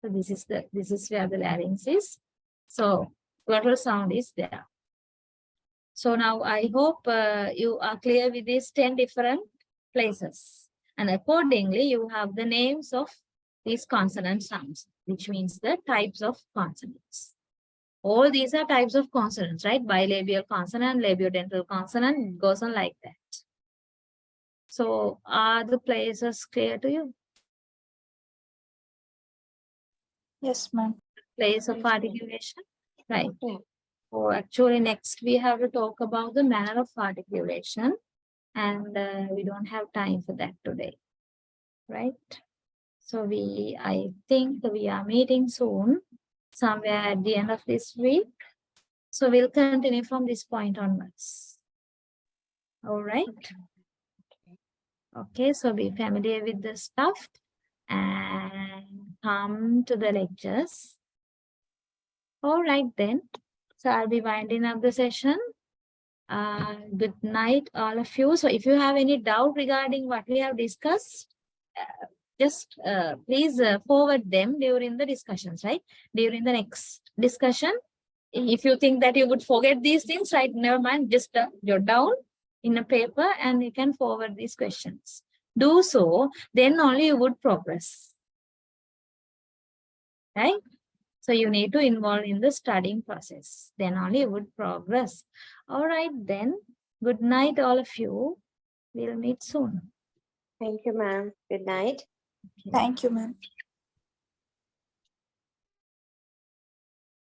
So this is where the larynx is. So glottal sound is there. So now I hope you are clear with these 10 different places. And accordingly, you have the names of these consonant sounds, which means the types of consonants. All these are types of consonants, right? Bilabial consonant, labiodental consonant, it goes on like that. So are the places clear to you? Yes, ma'am. Place of Yes, ma'am. articulation? Right. Yeah. So actually next we have to talk about the manner of articulation, and we don't have time for that today, right? So I think we are meeting soon, somewhere at the end of this week. So we'll continue from this point onwards. All right. Okay, so be familiar with the stuff and come to the lectures. All right then. So I'll be winding up the session. Good night, all of you. So if you have any doubt regarding what we have discussed, just please forward them during the discussions, right? During the next discussion. If you think that you would forget these things, right, never mind, just jot down in a paper and you can forward these questions. Do so, then only you would progress. Right? So you need to involve in the studying process. Then only you would progress. All right, then. Good night, all of you. We'll meet soon. Thank you, ma'am. Good night. Okay. Thank you, ma'am.